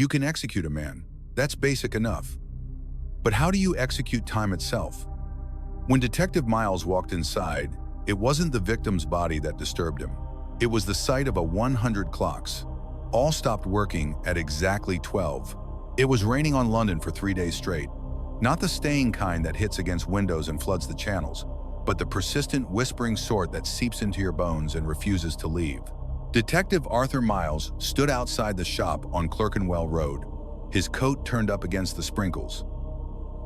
You can execute a man. That's basic enough. But how do you execute time itself? When Detective Miles walked inside, it wasn't the victim's body that disturbed him. It was the sight of 100 clocks. All stopped working at exactly 12. It was raining on London for 3 days straight. Not the staying kind that hits against windows and floods the channels, but the persistent, whispering sort that seeps into your bones and refuses to leave. Detective Arthur Miles stood outside the shop on Clerkenwell Road, his coat turned up against the sprinkles,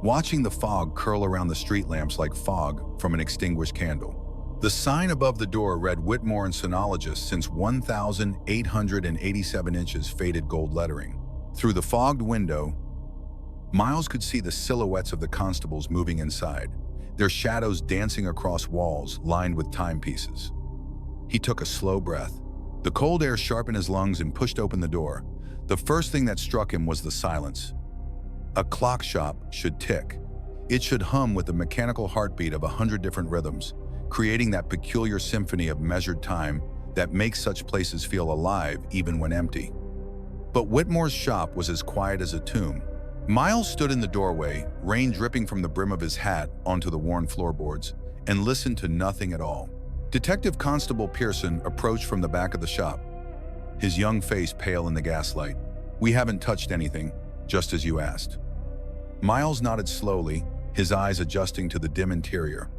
watching the fog curl around the street lamps like fog from an extinguished candle. The sign above the door read Whitmore and Sonologist since 1,887 inches faded gold lettering. Through the fogged window, Miles could see the silhouettes of the constables moving inside, their shadows dancing across walls lined with timepieces. He took a slow breath. The cold air sharpened his lungs and pushed open the door. The first thing that struck him was the silence. A clock shop should tick. It should hum with the mechanical heartbeat of 100 different rhythms, creating that peculiar symphony of measured time that makes such places feel alive even when empty. But Whitmore's shop was as quiet as a tomb. Miles stood in the doorway, rain dripping from the brim of his hat onto the worn floorboards, and listened to nothing at all. Detective Constable Pearson approached from the back of the shop, his young face pale in the gaslight. "We haven't touched anything, just as you asked." Miles nodded slowly, his eyes adjusting to the dim interior.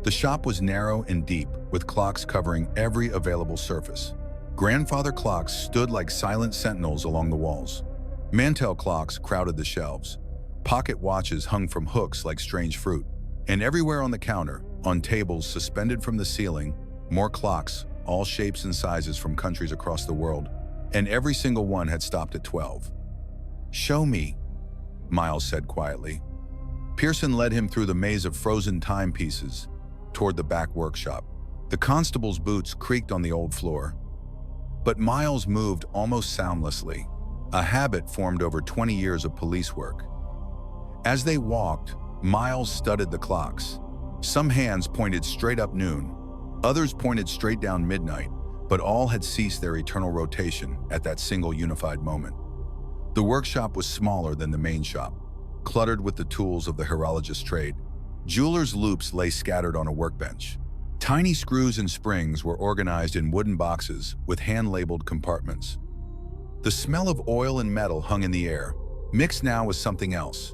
The shop was narrow and deep, with clocks covering every available surface. Grandfather clocks stood like silent sentinels along the walls. Mantel clocks crowded the shelves. Pocket watches hung from hooks like strange fruit. And everywhere on the counter, on tables suspended from the ceiling, more clocks, all shapes and sizes from countries across the world, and every single one had stopped at 12. "Show me," Miles said quietly. Pearson led him through the maze of frozen timepieces toward the back workshop. The constable's boots creaked on the old floor. But Miles moved almost soundlessly, a habit formed over 20 years of police work. As they walked, Miles studied the clocks. Some hands pointed straight up noon, others pointed straight down midnight, but all had ceased their eternal rotation at that single unified moment. The workshop was smaller than the main shop, cluttered with the tools of the horologist's trade. Jeweler's loops lay scattered on a workbench. Tiny screws and springs were organized in wooden boxes with hand-labeled compartments. The smell of oil and metal hung in the air, mixed now with something else,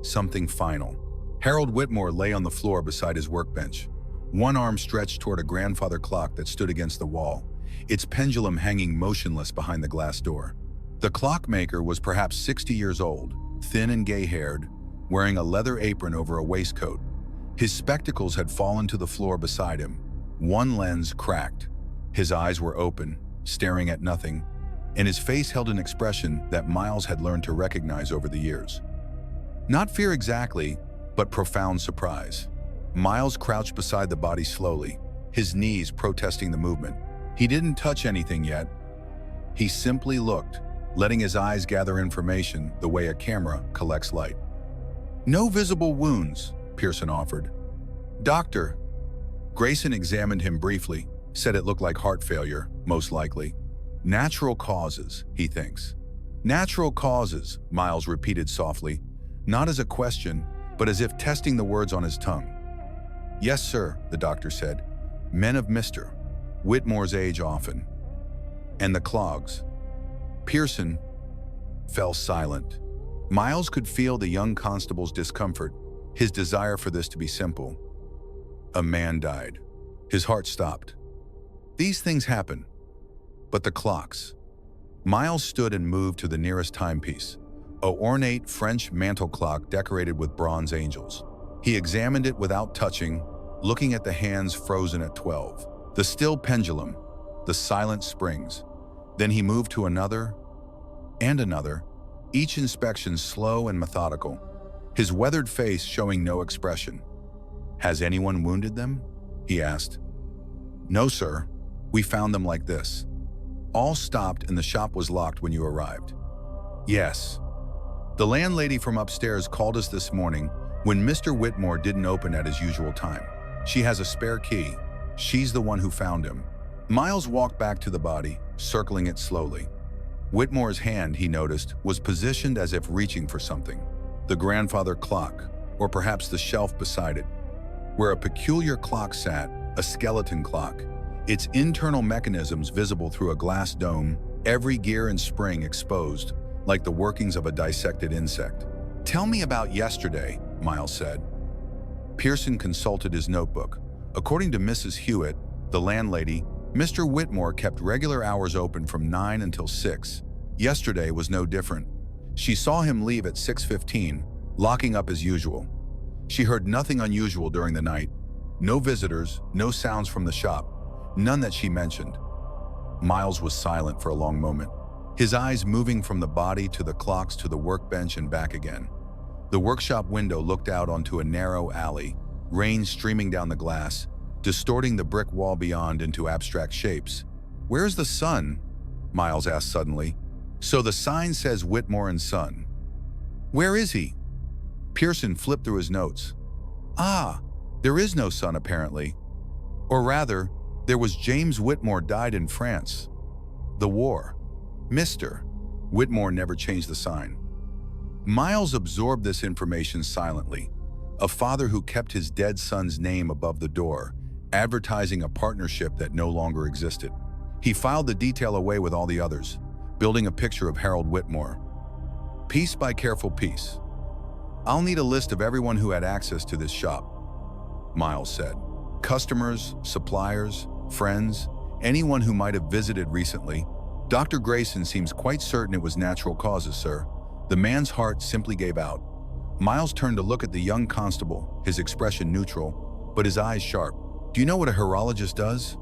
something final. Harold Whitmore lay on the floor beside his workbench, one arm stretched toward a grandfather clock that stood against the wall, its pendulum hanging motionless behind the glass door. The clockmaker was perhaps 60 years old, thin and gay-haired, wearing a leather apron over a waistcoat. His spectacles had fallen to the floor beside him, one lens cracked. His eyes were open, staring at nothing, and his face held an expression that Miles had learned to recognize over the years. Not fear exactly, but profound surprise. Miles crouched beside the body slowly, his knees protesting the movement. He didn't touch anything yet. He simply looked, letting his eyes gather information the way a camera collects light. "No visible wounds," Pearson offered. "Doctor." Grayson examined him briefly, said it looked like heart failure, most likely. "Natural causes, he thinks." "Natural causes," Miles repeated softly, not as a question, but as if testing the words on his tongue. "Yes, sir," the doctor said. "Men of Mr. Whitmore's age often." "And the clogs?" Pearson fell silent. Miles could feel the young constable's discomfort, his desire for this to be simple. A man died. His heart stopped. These things happen. But the clocks. Miles stood and moved to the nearest timepiece, an ornate French mantel clock decorated with bronze angels. He examined it without touching, looking at the hands frozen at 12. The still pendulum, the silent springs. Then he moved to another and another, each inspection slow and methodical, his weathered face showing no expression. "Has anyone wounded them?" he asked. "No, sir. We found them like this." "All stopped and the shop was locked when you arrived?" "Yes. The landlady from upstairs called us this morning when Mr. Whitmore didn't open at his usual time. She has a spare key. She's the one who found him." Miles walked back to the body, circling it slowly. Whitmore's hand, he noticed, was positioned as if reaching for something. The grandfather clock, or perhaps the shelf beside it, where a peculiar clock sat, a skeleton clock, its internal mechanisms visible through a glass dome, every gear and spring exposed, like the workings of a dissected insect. "Tell me about yesterday," Miles said. Pearson consulted his notebook. According to Mrs. Hewitt, the landlady, Mr. Whitmore kept regular hours open from 9 until 6. Yesterday was no different. She saw him leave at 6:15, locking up as usual. She heard nothing unusual during the night. No visitors, no sounds from the shop, none that she mentioned. Miles was silent for a long moment, his eyes moving from the body to the clocks to the workbench and back again. The workshop window looked out onto a narrow alley, rain streaming down the glass, distorting the brick wall beyond into abstract shapes. "Where's the son?" Miles asked suddenly. "So the sign says Whitmore and Son. Where is he?" Pearson flipped through his notes. "Ah, there is no son apparently. Or rather, there was James Whitmore, died in France. The war. Mr. Whitmore never changed the sign." Miles absorbed this information silently. A father who kept his dead son's name above the door, advertising a partnership that no longer existed. He filed the detail away with all the others, building a picture of Harold Whitmore. Piece by careful piece. "I'll need a list of everyone who had access to this shop," Miles said. "Customers, suppliers, friends, anyone who might have visited recently. Dr. Grayson seems quite certain it was natural causes, sir." The man's heart simply gave out. Miles turned to look at the young constable, his expression neutral, but his eyes sharp. "Do you know what a horologist does?"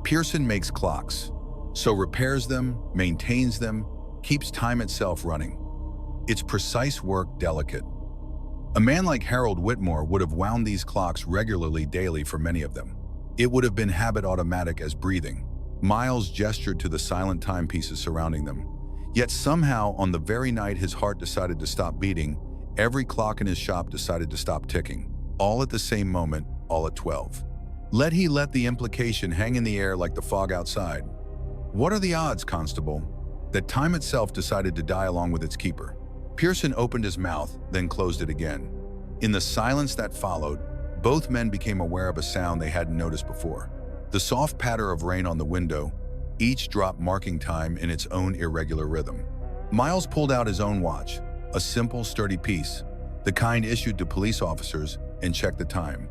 "Pearson makes clocks, so repairs them, maintains them, keeps time itself running. It's precise work, delicate. A man like Harold Whitmore would have wound these clocks regularly daily for many of them. It would have been habit automatic as breathing." Miles gestured to the silent timepieces surrounding them. Yet somehow, on the very night his heart decided to stop beating, every clock in his shop decided to stop ticking. All at the same moment, all at 12. Let the implication hang in the air like the fog outside. "What are the odds, Constable, that time itself decided to die along with its keeper?" Pearson opened his mouth, then closed it again. In the silence that followed, both men became aware of a sound they hadn't noticed before. The soft patter of rain on the window, each drop marking time in its own irregular rhythm. Miles pulled out his own watch, a simple, sturdy piece, the kind issued to police officers, and checked the time.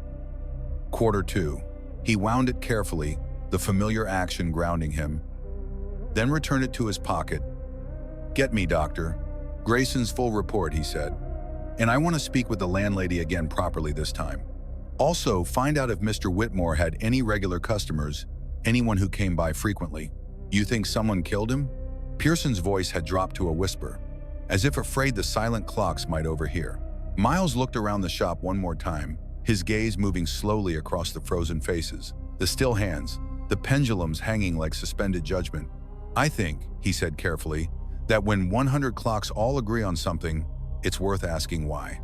2:15. He wound it carefully, the familiar action grounding him, then returned it to his pocket. "Get me, Doctor. Grayson's full report," he said. "And I want to speak with the landlady again properly this time. Also, find out if Mr. Whitmore had any regular customers, anyone who came by frequently." "You think someone killed him?" Pearson's voice had dropped to a whisper, as if afraid the silent clocks might overhear. Miles looked around the shop one more time, his gaze moving slowly across the frozen faces, the still hands, the pendulums hanging like suspended judgment. "I think," he said carefully, "that when 100 clocks all agree on something, it's worth asking why."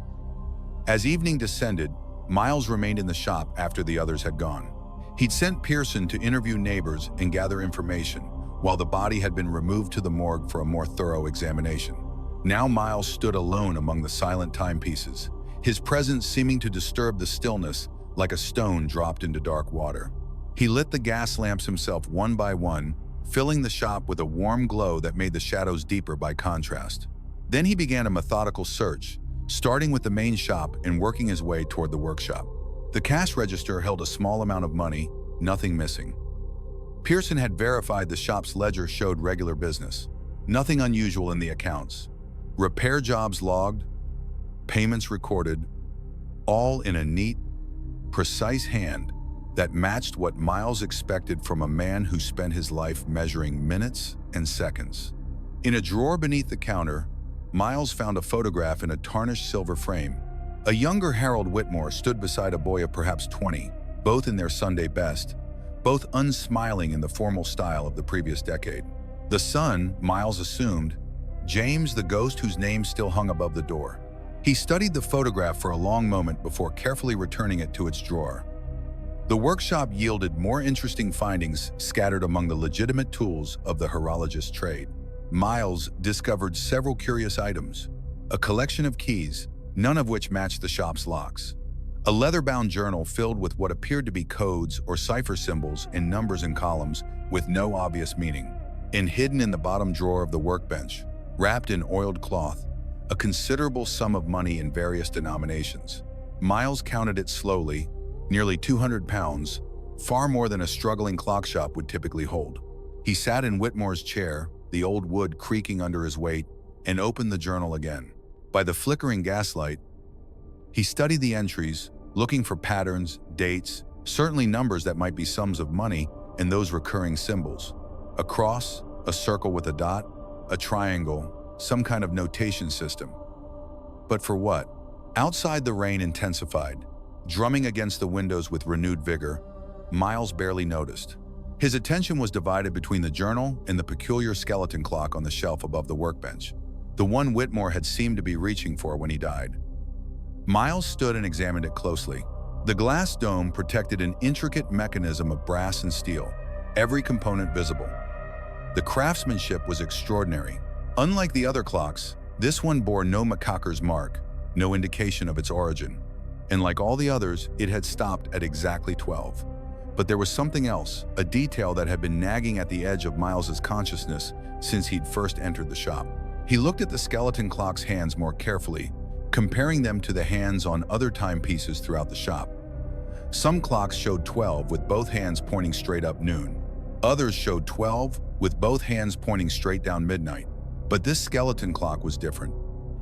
As evening descended, Miles remained in the shop after the others had gone. He'd sent Pearson to interview neighbors and gather information, while the body had been removed to the morgue for a more thorough examination. Now Miles stood alone among the silent timepieces, his presence seeming to disturb the stillness like a stone dropped into dark water. He lit the gas lamps himself one by one, filling the shop with a warm glow that made the shadows deeper by contrast. Then he began a methodical search, starting with the main shop and working his way toward the workshop. The cash register held a small amount of money, nothing missing. Pearson had verified the shop's ledger showed regular business, nothing unusual in the accounts. Repair jobs logged, payments recorded, all in a neat, precise hand that matched what Miles expected from a man who spent his life measuring minutes and seconds. In a drawer beneath the counter, Miles found a photograph in a tarnished silver frame. A younger Harold Whitmore stood beside a boy of perhaps 20, both in their Sunday best, both unsmiling in the formal style of the previous decade. The son, Miles assumed, James, the ghost whose name still hung above the door. He studied the photograph for a long moment before carefully returning it to its drawer. The workshop yielded more interesting findings scattered among the legitimate tools of the horologist's trade. Miles discovered several curious items. A collection of keys, none of which matched the shop's locks. A leather-bound journal filled with what appeared to be codes or cipher symbols in numbers and columns with no obvious meaning. And hidden in the bottom drawer of the workbench, wrapped in oiled cloth, a considerable sum of money in various denominations. Miles counted it slowly, nearly 200 pounds, far more than a struggling clock shop would typically hold. He sat in Whitmore's chair, the old wood creaking under his weight, and opened the journal again. By the flickering gaslight, he studied the entries, looking for patterns, dates, certainly numbers that might be sums of money, and those recurring symbols. A cross, a circle with a dot, a triangle, some kind of notation system. But for what? Outside, the rain intensified, drumming against the windows with renewed vigor. Miles barely noticed. His attention was divided between the journal and the peculiar skeleton clock on the shelf above the workbench, the one Whitmore had seemed to be reaching for when he died. Miles stood and examined it closely. The glass dome protected an intricate mechanism of brass and steel, every component visible. The craftsmanship was extraordinary. Unlike the other clocks, this one bore no CLOCKMAKER'S mark, no indication of its origin. And like all the others, it had stopped at exactly 12. But there was something else, a detail that had been nagging at the edge of Miles's consciousness since he'd first entered the shop. He looked at the skeleton clock's hands more carefully, comparing them to the hands on other timepieces throughout the shop. Some clocks showed 12 with both hands pointing straight up noon. Others showed 12 with both hands pointing straight down midnight. But this skeleton clock was different.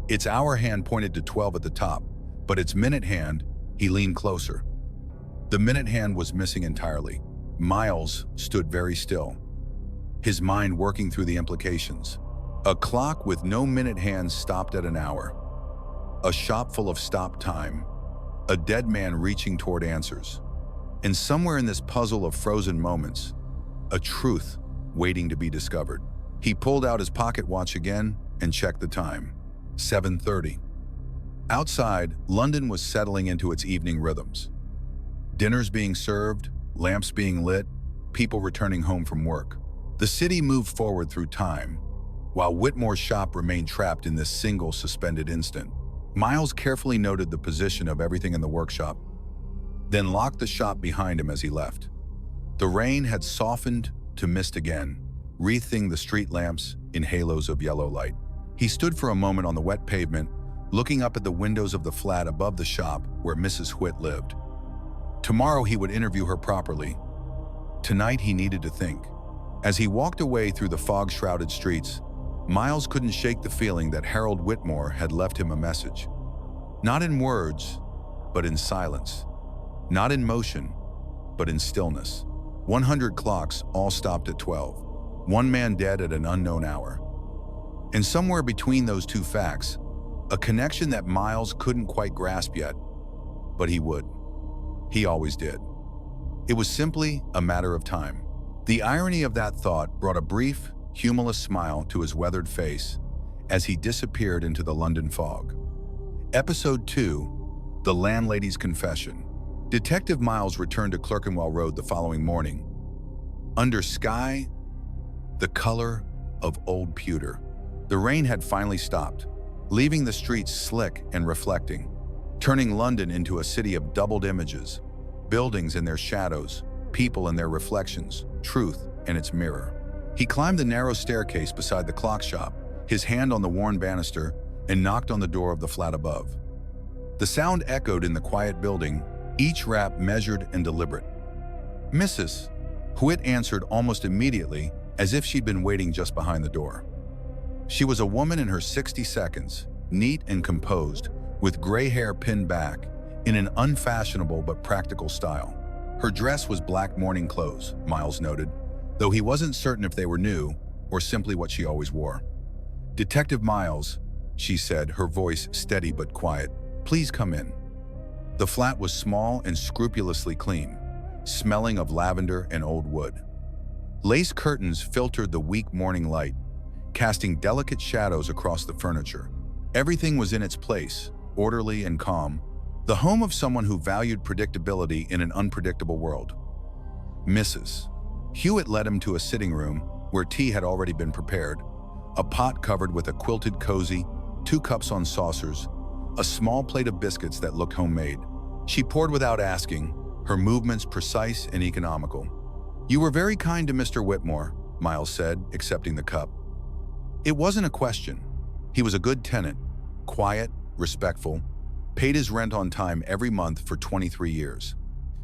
Its hour hand pointed to 12 at the top, but its minute hand, he leaned closer. The minute hand was missing entirely. Miles stood very still, his mind working through the implications. A clock with no minute hand stopped at an hour. A shop full of stopped time. A dead man reaching toward answers. And somewhere in this puzzle of frozen moments, a truth waiting to be discovered. He pulled out his pocket watch again and checked the time. 7:30. Outside, London was settling into its evening rhythms. Dinners being served, lamps being lit, people returning home from work. The city moved forward through time, while Whitmore's shop remained trapped in this single suspended instant. Miles carefully noted the position of everything in the workshop, then locked the shop behind him as he left. The rain had softened to mist again, wreathing the street lamps in halos of yellow light. He stood for a moment on the wet pavement, looking up at the windows of the flat above the shop where Mrs. Whit lived. Tomorrow he would interview her properly. Tonight he needed to think. As he walked away through the fog-shrouded streets, Miles couldn't shake the feeling that Harold Whitmore had left him a message. Not in words, but in silence. Not in motion, but in stillness. 100 clocks all stopped at 12. One man dead at an unknown hour. And somewhere between those two facts, a connection that Miles couldn't quite grasp yet, but he would. He always did. It was simply a matter of time. The irony of that thought brought a brief, humorless smile to his weathered face as he disappeared into the London fog. Episode 2, The Landlady's Confession. Detective Miles returned to Clerkenwell Road the following morning, under sky the color of old pewter. The rain had finally stopped, leaving the streets slick and reflecting, turning London into a city of doubled images, buildings in their shadows, people in their reflections, truth in its mirror. He climbed the narrow staircase beside the clock shop, his hand on the worn banister, and knocked on the door of the flat above. The sound echoed in the quiet building, each rap measured and deliberate. "Mrs. Whit," answered almost immediately, as if she'd been waiting just behind the door. She was a woman in her 60s, neat and composed, with gray hair pinned back, in an unfashionable but practical style. Her dress was black morning clothes, Miles noted, though he wasn't certain if they were new or simply what she always wore. "Detective Miles," she said, her voice steady but quiet, "please come in." The flat was small and scrupulously clean, smelling of lavender and old wood. Lace curtains filtered the weak morning light, casting delicate shadows across the furniture. Everything was in its place, orderly and calm, the home of someone who valued predictability in an unpredictable world. Mrs. Hewitt led him to a sitting room where tea had already been prepared, A pot covered with a quilted cozy, 2 cups on saucers, a small plate of biscuits that looked homemade. She poured without asking, her movements precise and economical. "You were very kind to Mr. Whitmore," Miles said, accepting the cup. It wasn't a question. He was a good tenant, quiet, respectful, paid his rent on time every month for 23 years.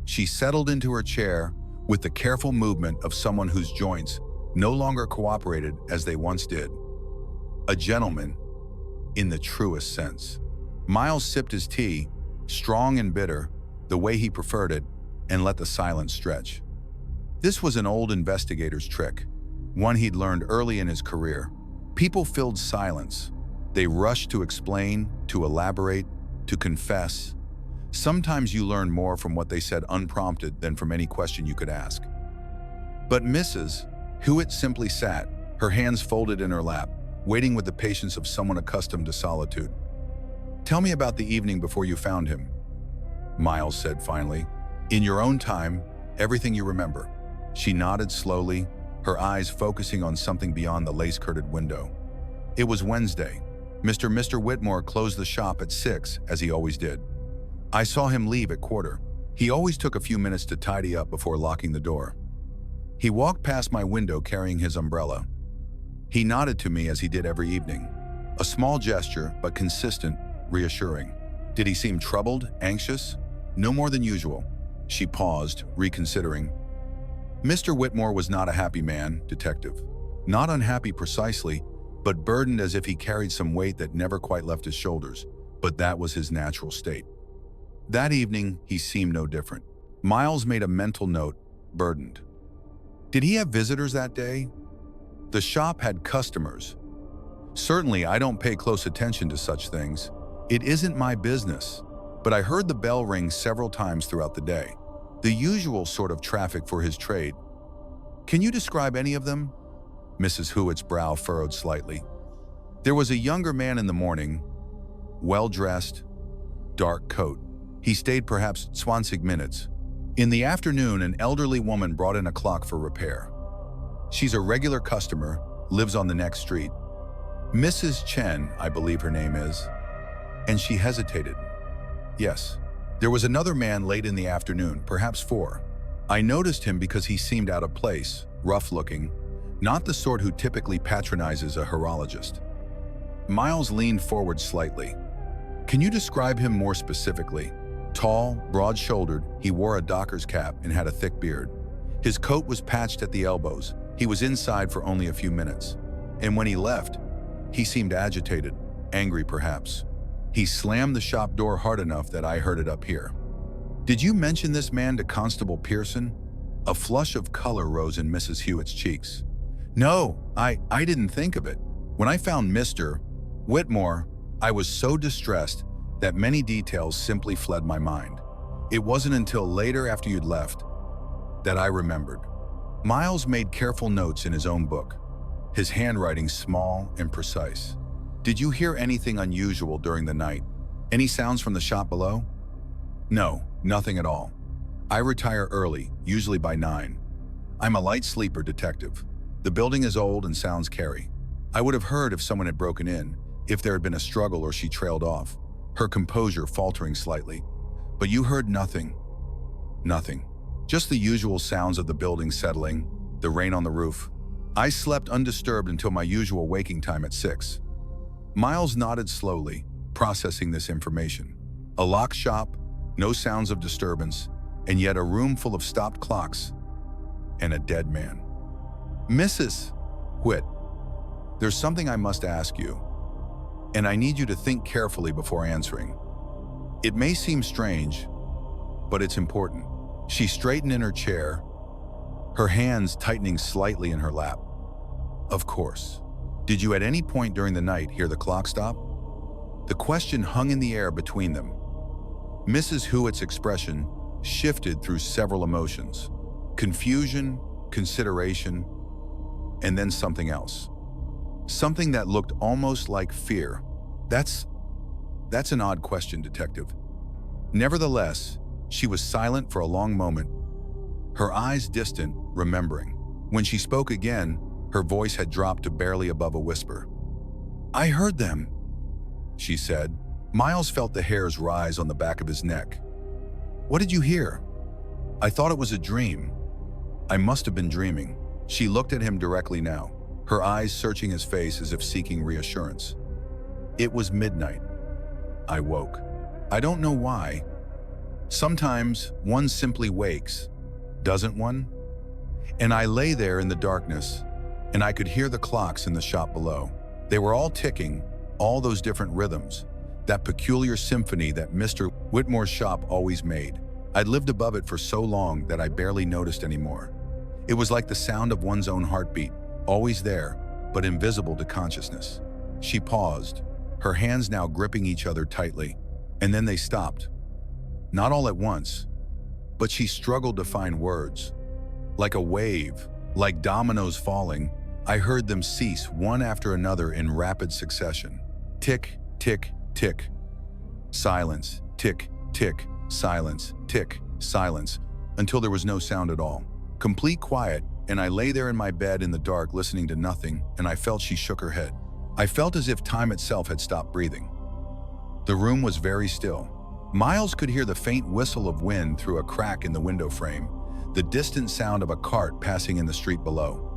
She settled into her chair with the careful movement of someone whose joints no longer cooperated as they once did. A gentleman, in the truest sense. Miles sipped his tea, strong and bitter, the way he preferred it, and let the silence stretch. This was an old investigator's trick, one he'd learned early in his career. People filled silence. They rushed to explain, to elaborate, to confess. Sometimes you learn more from what they said unprompted than from any question you could ask. But Mrs. Hewitt simply sat, her hands folded in her lap, waiting with the patience of someone accustomed to solitude. "Tell me about the evening before you found him," Miles said finally. "In your own time, everything you remember." She nodded slowly, her eyes focusing on something beyond the lace-curtained window. "It was Wednesday. Mr. Whitmore closed the shop at 6, as he always did. I saw him leave at 1:15. He always took a few minutes to tidy up before locking the door. He walked past my window carrying his umbrella. He nodded to me as he did every evening. A small gesture, but consistent, reassuring. Did he seem troubled, anxious? No more than usual." She paused, reconsidering. "Mr. Whitmore was not a happy man, Detective. Not unhappy precisely, but burdened as if he carried some weight that never quite left his shoulders, but that was his natural state. That evening, he seemed no different." Miles made a mental note, burdened. "Did he have visitors that day?" "The shop had customers. Certainly, I don't pay close attention to such things. It isn't my business, but I heard the bell ring several times throughout the day. The usual sort of traffic for his trade." "Can you describe any of them?" Mrs. Hewitt's brow furrowed slightly. "There was a younger man in the morning, well-dressed, dark coat. He stayed perhaps 20 minutes. In the afternoon, an elderly woman brought in a clock for repair. She's a regular customer, lives on the next street. Mrs. Chen, I believe her name is." And she hesitated. "Yes. There was another man late in the afternoon, perhaps 4. I noticed him because he seemed out of place, rough-looking, not the sort who typically patronizes a horologist." Miles leaned forward slightly. "Can you describe him more specifically?" Tall, broad-shouldered, he wore a docker's cap and had a thick beard. His coat was patched at the elbows. He was inside for only a few minutes. And when he left, he seemed agitated, angry perhaps. He slammed the shop door hard enough that I heard it up here. "Did you mention this man to Constable Pearson?" A flush of color rose in Mrs. Hewitt's cheeks. "No, I didn't think of it. When I found Mr. Whitmore, I was so distressed that many details simply fled my mind. It wasn't until later after you'd left that I remembered." Miles made careful notes in his own book, his handwriting small and precise. "Did you hear anything unusual during the night? Any sounds from the shop below?" "No, nothing at all. I retire early, usually by 9. I'm a light sleeper, Detective. The building is old and sounds carry. I would have heard if someone had broken in, if there had been a struggle or she trailed off," her composure faltering slightly. "But you heard nothing." "Nothing. Just the usual sounds of the building settling, the rain on the roof. I slept undisturbed until my usual waking time at 6. Miles nodded slowly, processing this information. A locked shop, no sounds of disturbance, and yet a room full of stopped clocks and a dead man. "Mrs. Whit, there's something I must ask you, and I need you to think carefully before answering. It may seem strange, but it's important." She straightened in her chair, her hands tightening slightly in her lap. "Of course. Did you at any point during the night hear the clock stop?" The question hung in the air between them. Mrs. Hewitt's expression shifted through several emotions: confusion, consideration, and then something else. Something that looked almost like fear. That's an odd question, Detective." Nevertheless, she was silent for a long moment, her eyes distant, remembering. When she spoke again, Her voice had dropped to barely above a whisper. "I heard them," she said. Miles felt the hairs rise on the back of his neck. "What did you hear?" "I thought it was a dream. I must have been dreaming." She looked at him directly now, her eyes searching his face as if seeking reassurance. "It was midnight. I woke. I don't know why. Sometimes one simply wakes, doesn't one? And I lay there in the darkness, and I could hear the clocks in the shop below. They were all ticking, all those different rhythms, that peculiar symphony that Mr. Whitmore's shop always made. I'd lived above it for so long that I barely noticed anymore. It was like the sound of one's own heartbeat, always there, but invisible to consciousness." She paused, her hands now gripping each other tightly, and then they stopped. Not all at once, but she struggled to find words. Like a wave, like dominoes falling, I heard them cease one after another in rapid succession. Tick, tick, tick. Silence, tick, tick, silence, tick, silence, until there was no sound at all. Complete quiet, and I lay there in my bed in the dark listening to nothing, and I felt she shook her head. I felt as if time itself had stopped breathing. The room was very still. Miles could hear the faint whistle of wind through a crack in the window frame, the distant sound of a cart passing in the street below.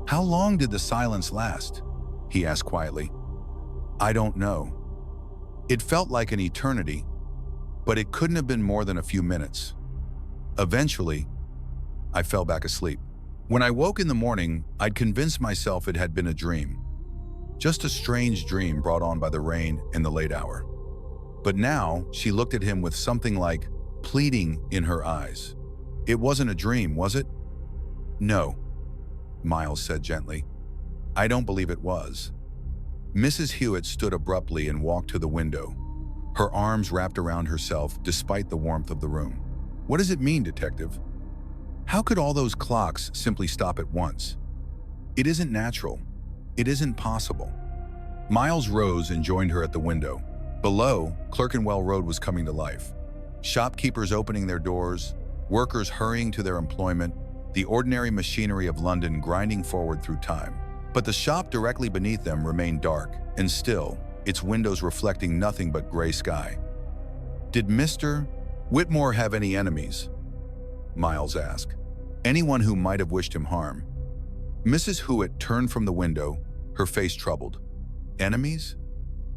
"How long did the silence last?" he asked quietly. "I don't know. It felt like an eternity, but it couldn't have been more than a few minutes. Eventually, I fell back asleep. When I woke in the morning, I'd convinced myself it had been a dream. Just a strange dream brought on by the rain and the late hour." But now, she looked at him with something like pleading in her eyes. "It wasn't a dream, was it?" "No," Miles said gently. "I don't believe it was." Mrs. Hewitt stood abruptly and walked to the window, her arms wrapped around herself despite the warmth of the room. "What does it mean, Detective? How could all those clocks simply stop at once? It isn't natural. It isn't possible." Miles rose and joined her at the window. Below, Clerkenwell Road was coming to life. Shopkeepers opening their doors, workers hurrying to their employment, the ordinary machinery of London grinding forward through time. But the shop directly beneath them remained dark and still, its windows reflecting nothing but gray sky. "Did Mr. Whitmore have any enemies?" Miles asked. "Anyone who might have wished him harm?" Mrs. Hewitt turned from the window, her face troubled. "Enemies?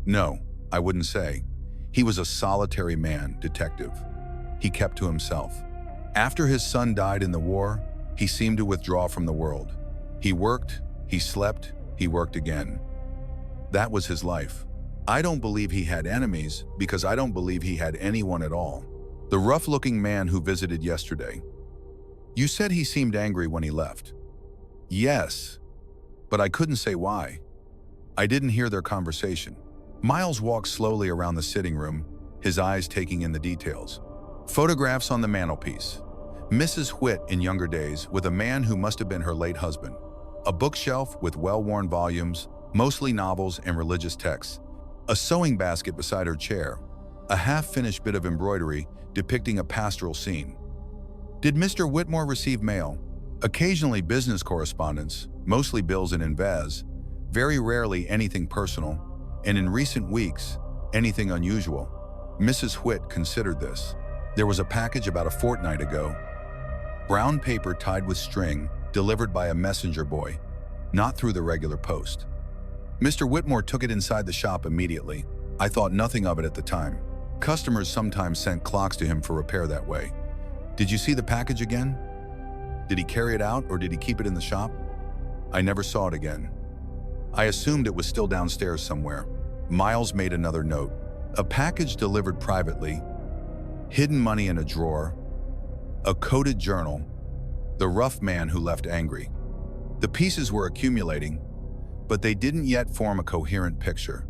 No, I wouldn't say. He was a solitary man, Detective. He kept to himself. After his son died in the war, he seemed to withdraw from the world. He worked, he slept, he worked again. That was his life. I don't believe he had enemies because I don't believe he had anyone at all. The rough-looking man who visited yesterday. You said he seemed angry when he left." "Yes, but I couldn't say why. I didn't hear their conversation." Miles walked slowly around the sitting room, his eyes taking in the details. Photographs on the mantelpiece. Mrs. Whit in younger days with a man who must have been her late husband. A bookshelf with well-worn volumes, mostly novels and religious texts. A sewing basket beside her chair. A half-finished bit of embroidery depicting a pastoral scene. Did Mr. Whitmore receive mail? Occasionally business correspondence, mostly bills and invés, very rarely anything personal, and in recent weeks, anything unusual. Mrs. Whit considered this. There was a package about a fortnight ago. Brown paper tied with string, delivered by a messenger boy, not through the regular post. Mr. Whitmore took it inside the shop immediately. I thought nothing of it at the time. Customers sometimes sent clocks to him for repair that way. Did you see the package again? Did he carry it out or did he keep it in the shop? I never saw it again. I assumed it was still downstairs somewhere. Miles made another note. A package delivered privately, hidden money in a drawer, a coded journal, the rough man who left angry. The pieces were accumulating, but they didn't yet form a coherent picture.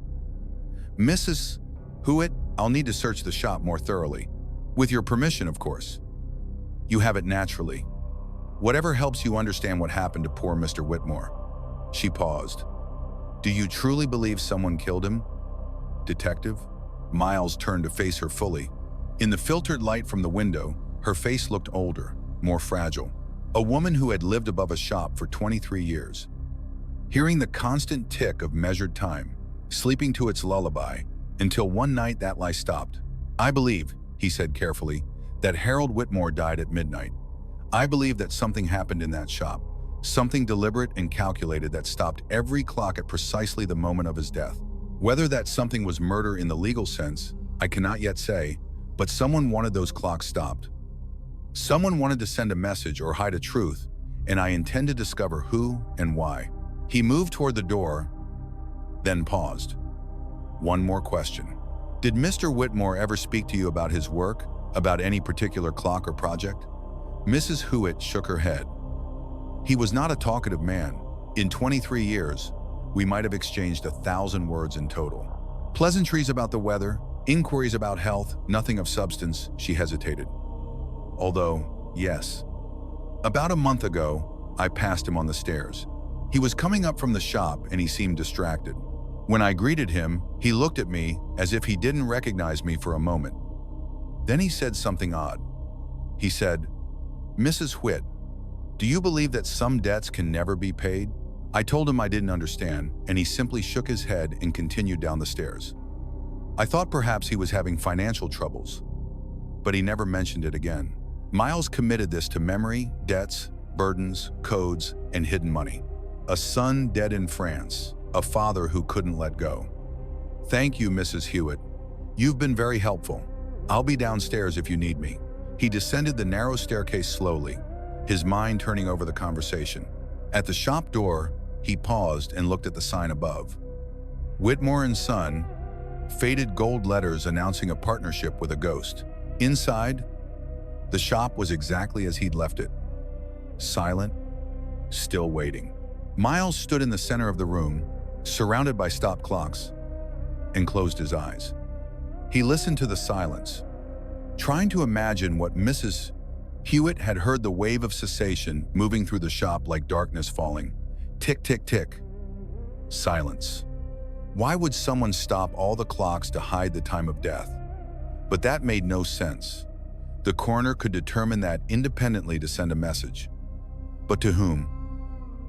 Mrs. Hewitt, I'll need to search the shop more thoroughly. With your permission, of course. You have it naturally. Whatever helps you understand what happened to poor Mr. Whitmore. She paused. Do you truly believe someone killed him? Detective? Miles turned to face her fully. In the filtered light from the window, her face looked older, more fragile. A woman who had lived above a shop for 23 years. hearing the constant tick of measured time, sleeping to its lullaby, until one night that lie stopped. "I believe," he said carefully, "that Harold Whitmore died at midnight. I believe that something happened in that shop, something deliberate and calculated that stopped every clock at precisely the moment of his death. Whether that something was murder in the legal sense, I cannot yet say, but someone wanted those clocks stopped. Someone wanted to send a message or hide a truth, and I intend to discover who and why." He moved toward the door, then paused. "One more question. Did Mr. Whitmore ever speak to you about his work, about any particular clock or project?" Mrs. Hewitt shook her head. "He was not a talkative man. In 23 years, we might have exchanged 1,000 words in total. Pleasantries about the weather, inquiries about health, nothing of substance," she hesitated. "Although, yes. About a month ago, I passed him on the stairs. He was coming up from the shop and he seemed distracted. When I greeted him, he looked at me as if he didn't recognize me for a moment. Then he said something odd. He said, 'Mrs. Whit, do you believe that some debts can never be paid?' I told him I didn't understand, and he simply shook his head and continued down the stairs. I thought perhaps he was having financial troubles, but he never mentioned it again." Miles committed this to memory, debts, burdens, codes, and hidden money. A son dead in France, a father who couldn't let go. "Thank you, Mrs. Hewitt. You've been very helpful. I'll be downstairs if you need me." He descended the narrow staircase slowly, his mind turning over the conversation. At the shop door, he paused and looked at the sign above. "Whitmore and Son," faded gold letters announcing a partnership with a ghost. Inside, the shop was exactly as he'd left it. Silent, still waiting. Miles stood in the center of the room, surrounded by stopped clocks, and closed his eyes. He listened to the silence, trying to imagine what Mrs. Hewitt had heard, the wave of cessation moving through the shop like darkness falling. Tick, tick, tick. Silence. Why would someone stop all the clocks to hide the time of death? But that made no sense. The coroner could determine that independently to send a message. But to whom?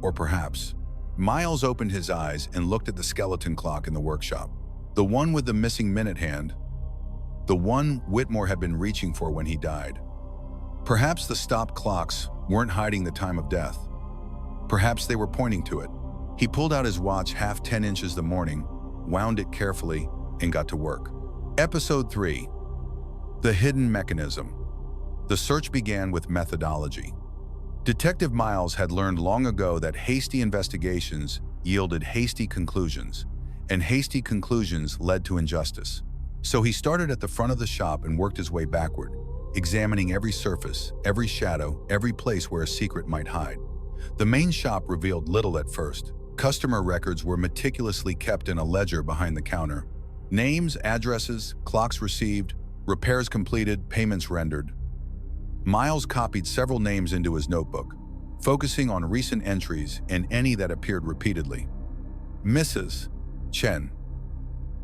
Or perhaps? Miles opened his eyes and looked at the skeleton clock in the workshop. The one with the missing minute hand. The one Whitmore had been reaching for when he died. Perhaps the stopped clocks weren't hiding the time of death. Perhaps they were pointing to it. He pulled out his watch 10 inches the morning, wound it carefully, and got to work. Episode 3. The Hidden Mechanism. The search began with methodology. Detective Miles had learned long ago that hasty investigations yielded hasty conclusions, and hasty conclusions led to injustice. So he started at the front of the shop and worked his way backward, examining every surface, every shadow, every place where a secret might hide. The main shop revealed little at first. Customer records were meticulously kept in a ledger behind the counter. Names, addresses, clocks received, repairs completed, payments rendered. Miles copied several names into his notebook, focusing on recent entries and any that appeared repeatedly. Mrs. Chen.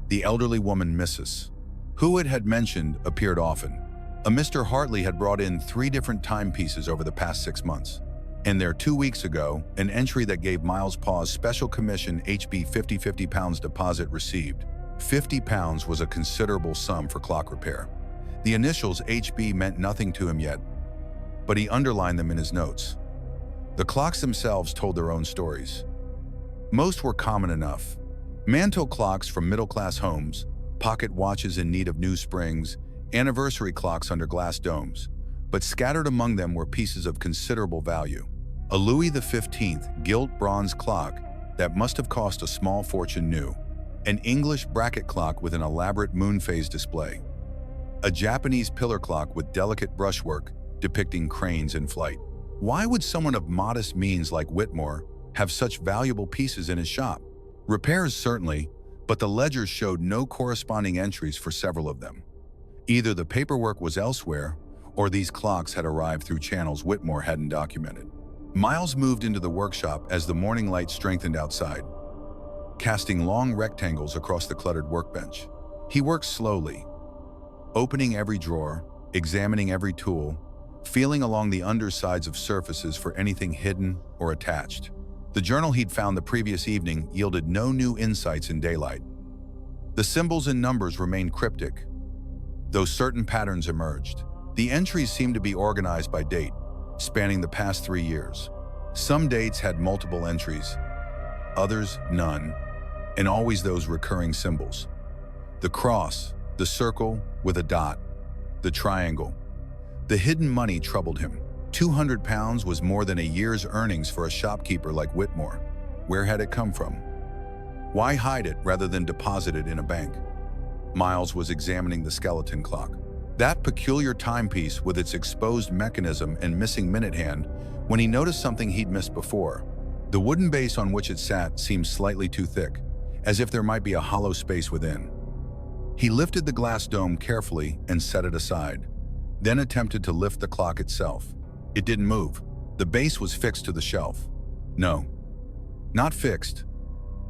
The elderly woman Mrs. Hewitt had mentioned appeared often. A Mr. Hartley had brought in 3 different timepieces over the past 6 months. And there 2 weeks ago, an entry that gave Miles pause: special commission HB £50 deposit received. £50 was a considerable sum for clock repair. The initials HB meant nothing to him yet, but he underlined them in his notes. The clocks themselves told their own stories. Most were common enough. Mantel clocks from middle-class homes, pocket watches in need of new springs, anniversary clocks under glass domes. But scattered among them were pieces of considerable value. A Louis XV gilt bronze clock that must have cost a small fortune new. An English bracket clock with an elaborate moon phase display. A Japanese pillar clock with delicate brushwork depicting cranes in flight. Why would someone of modest means like Whitmore have such valuable pieces in his shop? Repairs certainly, but the ledgers showed no corresponding entries for several of them. Either the paperwork was elsewhere, or these clocks had arrived through channels Whitmore hadn't documented. Miles moved into the workshop as the morning light strengthened outside, casting long rectangles across the cluttered workbench. He worked slowly, opening every drawer, examining every tool, feeling along the undersides of surfaces for anything hidden or attached. The journal he'd found the previous evening yielded no new insights in daylight. The symbols and numbers remained cryptic, though certain patterns emerged. The entries seemed to be organized by date, spanning the past 3 years. Some dates had multiple entries, others none, and always those recurring symbols. The cross, the circle with a dot, the triangle. The hidden money troubled him. £200 was more than a year's earnings for a shopkeeper like Whitmore. Where had it come from? Why hide it rather than deposit it in a bank? Miles was examining the skeleton clock. That peculiar timepiece with its exposed mechanism and missing minute hand, when he noticed something he'd missed before. The wooden base on which it sat seemed slightly too thick, as if there might be a hollow space within. He lifted the glass dome carefully and set it aside, then attempted to lift the clock itself. It didn't move. The base was fixed to the shelf. No, not fixed,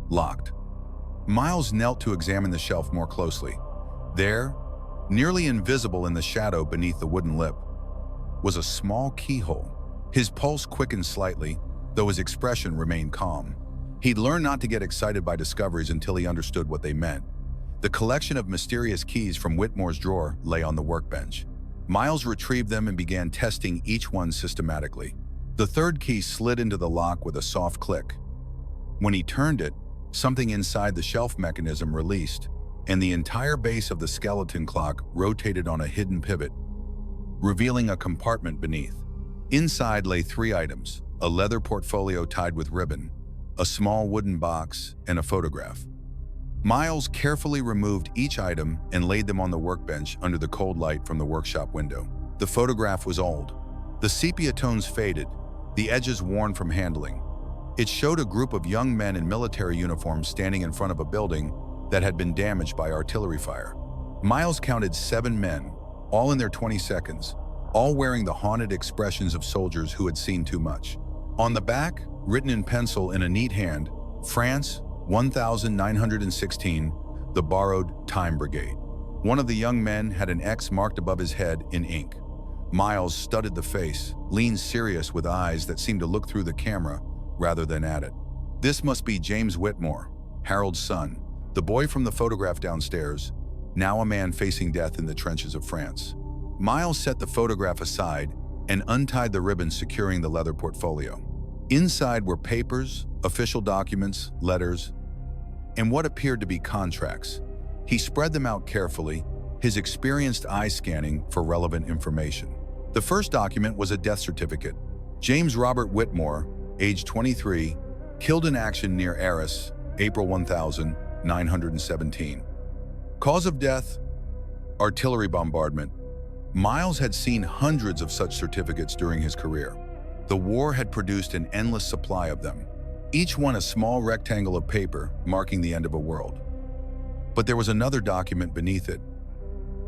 locked. Miles knelt to examine the shelf more closely. There, nearly invisible in the shadow beneath the wooden lip, was a small keyhole. His pulse quickened slightly, though his expression remained calm. He'd learned not to get excited by discoveries until he understood what they meant. The collection of mysterious keys from Whitmore's drawer lay on the workbench. Miles retrieved them and began testing each one systematically. The third key slid into the lock with a soft click. When he turned it, something inside the shelf mechanism released, and the entire base of the skeleton clock rotated on a hidden pivot, revealing a compartment beneath. Inside lay 3 items: a leather portfolio tied with ribbon, a small wooden box, and a photograph. Miles carefully removed each item and laid them on the workbench under the cold light from the workshop window. The photograph was old. The sepia tones faded, the edges worn from handling. It showed a group of young men in military uniforms standing in front of a building that had been damaged by artillery fire. Miles counted 7 men, all in their 22nd, all wearing the haunted expressions of soldiers who had seen too much. On the back, written in pencil in a neat hand, France, 1916, the borrowed Time Brigade. One of the young men had an X marked above his head in ink. Miles studied the face, leaned serious with eyes that seemed to look through the camera rather than at it. This must be James Whitmore, Harold's son, the boy from the photograph downstairs, now a man facing death in the trenches of France. Miles set the photograph aside and untied the ribbon securing the leather portfolio. Inside were papers, official documents, letters, and what appeared to be contracts. He spread them out carefully, his experienced eye scanning for relevant information. The first document was a death certificate. James Robert Whitmore, age 23, killed in action near Arras, April 1917. Cause of death: artillery bombardment. Miles had seen hundreds of such certificates during his career. The war had produced an endless supply of them, each one a small rectangle of paper marking the end of a world. But there was another document beneath it,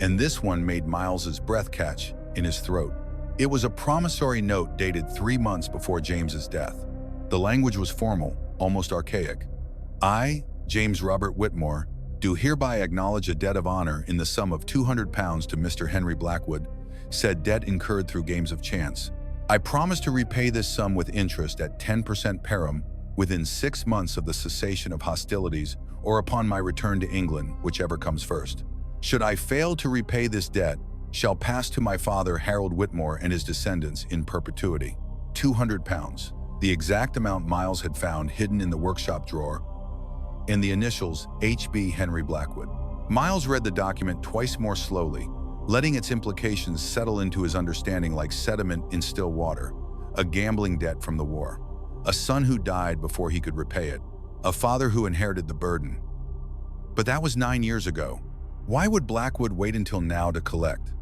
and this one made Miles's breath catch in his throat. It was a promissory note dated 3 months before James's death. The language was formal, almost archaic. I, James Robert Whitmore, do hereby acknowledge a debt of honor in the sum of £200 to Mr. Henry Blackwood, said debt incurred through games of chance. I promise to repay this sum with interest at 10% per annum within 6 months of the cessation of hostilities or upon my return to England, whichever comes first. Should I fail to repay this debt, shall pass to my father Harold Whitmore and his descendants in perpetuity. £200, the exact amount Miles had found hidden in the workshop drawer, and the initials H.B. Henry Blackwood. Miles read the document twice more slowly, letting its implications settle into his understanding like sediment in still water. A gambling debt from the war, a son who died before he could repay it, a father who inherited the burden. But that was 9 years ago. Why would Blackwood wait until now to collect?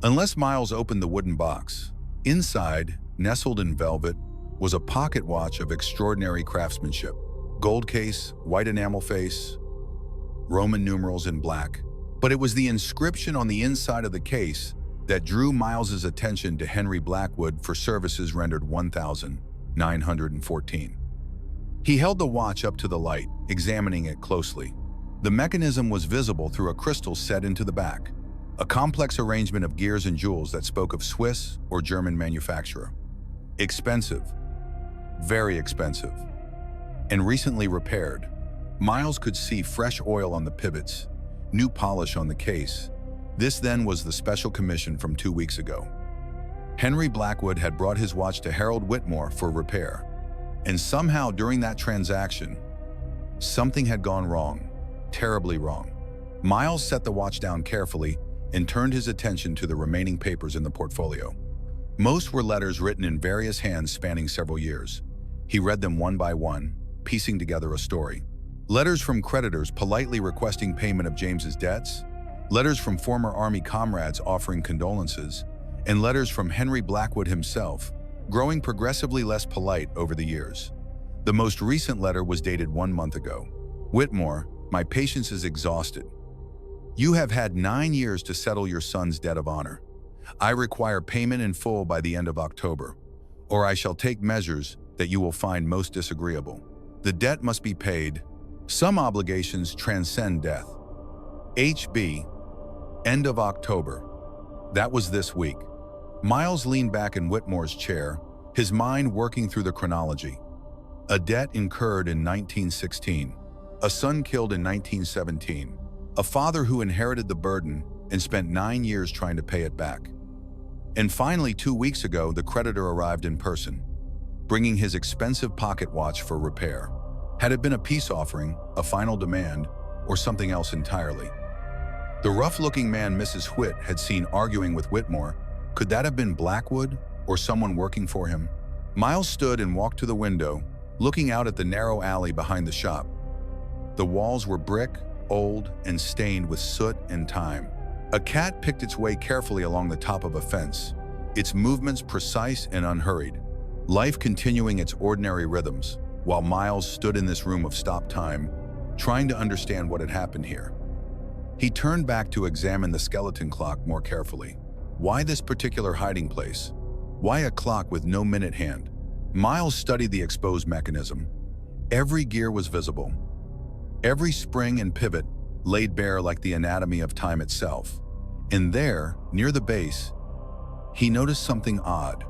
Unless Miles opened the wooden box. Inside, nestled in velvet, was a pocket watch of extraordinary craftsmanship. Gold case, white enamel face, Roman numerals in black. But it was the inscription on the inside of the case that drew Miles's attention to Henry Blackwood for services rendered 1914. He held the watch up to the light, examining it closely. The mechanism was visible through a crystal set into the back, a complex arrangement of gears and jewels that spoke of Swiss or German manufacturer. Expensive. very expensive, and recently repaired. Miles could see fresh oil on the pivots, new polish on the case. This then was the special commission from 2 weeks ago. Henry Blackwood had brought his watch to Harold Whitmore for repair, and somehow during that transaction, something had gone wrong, terribly wrong. Miles set the watch down carefully and turned his attention to the remaining papers in the portfolio. Most were letters written in various hands spanning several years. He read them one by one, piecing together a story. Letters from creditors politely requesting payment of James's debts, letters from former Army comrades offering condolences, and letters from Henry Blackwood himself, growing progressively less polite over the years. The most recent letter was dated 1 month ago. Whitmore, my patience is exhausted. You have had 9 years to settle your son's debt of honor. I require payment in full by the end of October, or I shall take measures that you will find most disagreeable. The debt must be paid. Some obligations transcend death. HB, end of October. That was this week. Miles leaned back in Whitmore's chair, his mind working through the chronology. A debt incurred in 1916, a son killed in 1917, a father who inherited the burden and spent 9 years trying to pay it back. And finally, 2 weeks ago, the creditor arrived in person, bringing his expensive pocket watch for repair. Had it been a peace offering, a final demand, or something else entirely? The rough-looking man Mrs. Whit had seen arguing with Whitmore, could that have been Blackwood or someone working for him? Miles stood and walked to the window, looking out at the narrow alley behind the shop. The walls were brick, old, and stained with soot and time. A cat picked its way carefully along the top of a fence, its movements precise and unhurried, life continuing its ordinary rhythms, while Miles stood in this room of stopped time, trying to understand what had happened here. He turned back to examine the skeleton clock more carefully. Why this particular hiding place? Why a clock with no minute hand? Miles studied the exposed mechanism. Every gear was visible. Every spring and pivot laid bare like the anatomy of time itself. And there, near the base, he noticed something odd.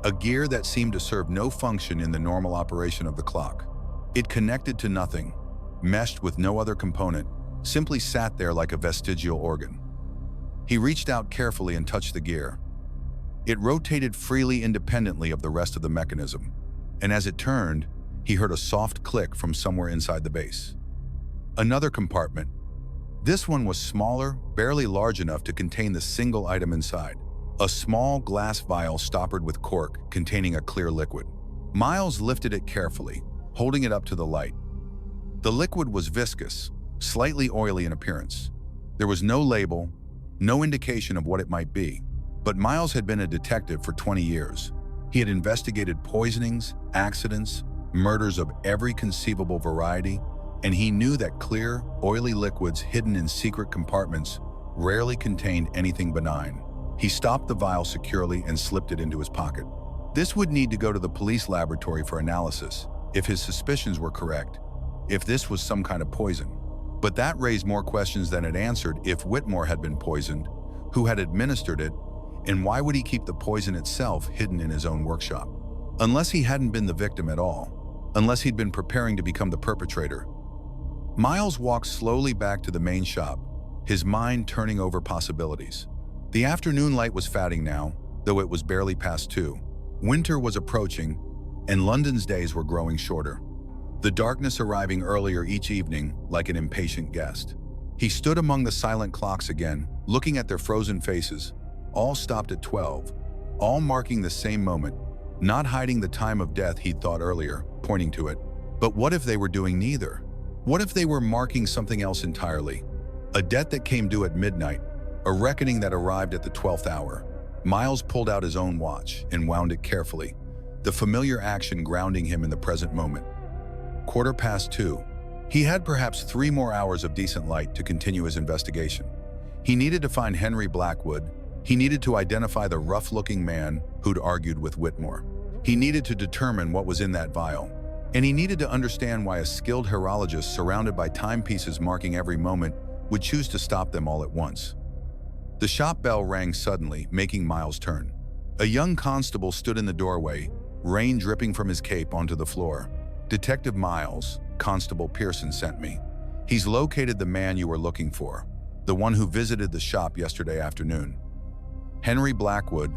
A gear that seemed to serve no function in the normal operation of the clock. It connected to nothing, meshed with no other component, simply sat there like a vestigial organ. He reached out carefully and touched the gear. It rotated freely independently of the rest of the mechanism, and as it turned, he heard a soft click from somewhere inside the base. Another compartment. This one was smaller, barely large enough to contain the single item inside. A small glass vial stoppered with cork containing a clear liquid. Miles lifted it carefully, holding it up to the light. The liquid was viscous, slightly oily in appearance. There was no label, no indication of what it might be. But Miles had been a detective for 20 years. He had investigated poisonings, accidents, murders of every conceivable variety, and he knew that clear, oily liquids hidden in secret compartments rarely contained anything benign. He stopped the vial securely and slipped it into his pocket. This would need to go to the police laboratory for analysis, if his suspicions were correct, if this was some kind of poison. But that raised more questions than it answered. If Whitmore had been poisoned, who had administered it, and why would he keep the poison itself hidden in his own workshop? Unless he hadn't been the victim at all, unless he'd been preparing to become the perpetrator. Miles walked slowly back to the main shop, his mind turning over possibilities. The afternoon light was fading now, though it was barely past 2. Winter was approaching, and London's days were growing shorter. The darkness arriving earlier each evening like an impatient guest. He stood among the silent clocks again, looking at their frozen faces, all stopped at 12, all marking the same moment, not hiding the time of death he'd thought earlier, pointing to it. But what if they were doing neither? What if they were marking something else entirely? A debt that came due at midnight, a reckoning that arrived at the 12th hour. Miles pulled out his own watch and wound it carefully, the familiar action grounding him in the present moment. 2:15. He had perhaps 3 more hours of decent light to continue his investigation. He needed to find Henry Blackwood. He needed to identify the rough-looking man who'd argued with Whitmore. He needed to determine what was in that vial. And he needed to understand why a skilled horologist surrounded by timepieces marking every moment would choose to stop them all at once. The shop bell rang suddenly, making Miles turn. A young constable stood in the doorway, rain dripping from his cape onto the floor. "Detective Miles, Constable Pearson sent me. He's located the man you were looking for, the one who visited the shop yesterday afternoon. Henry Blackwood.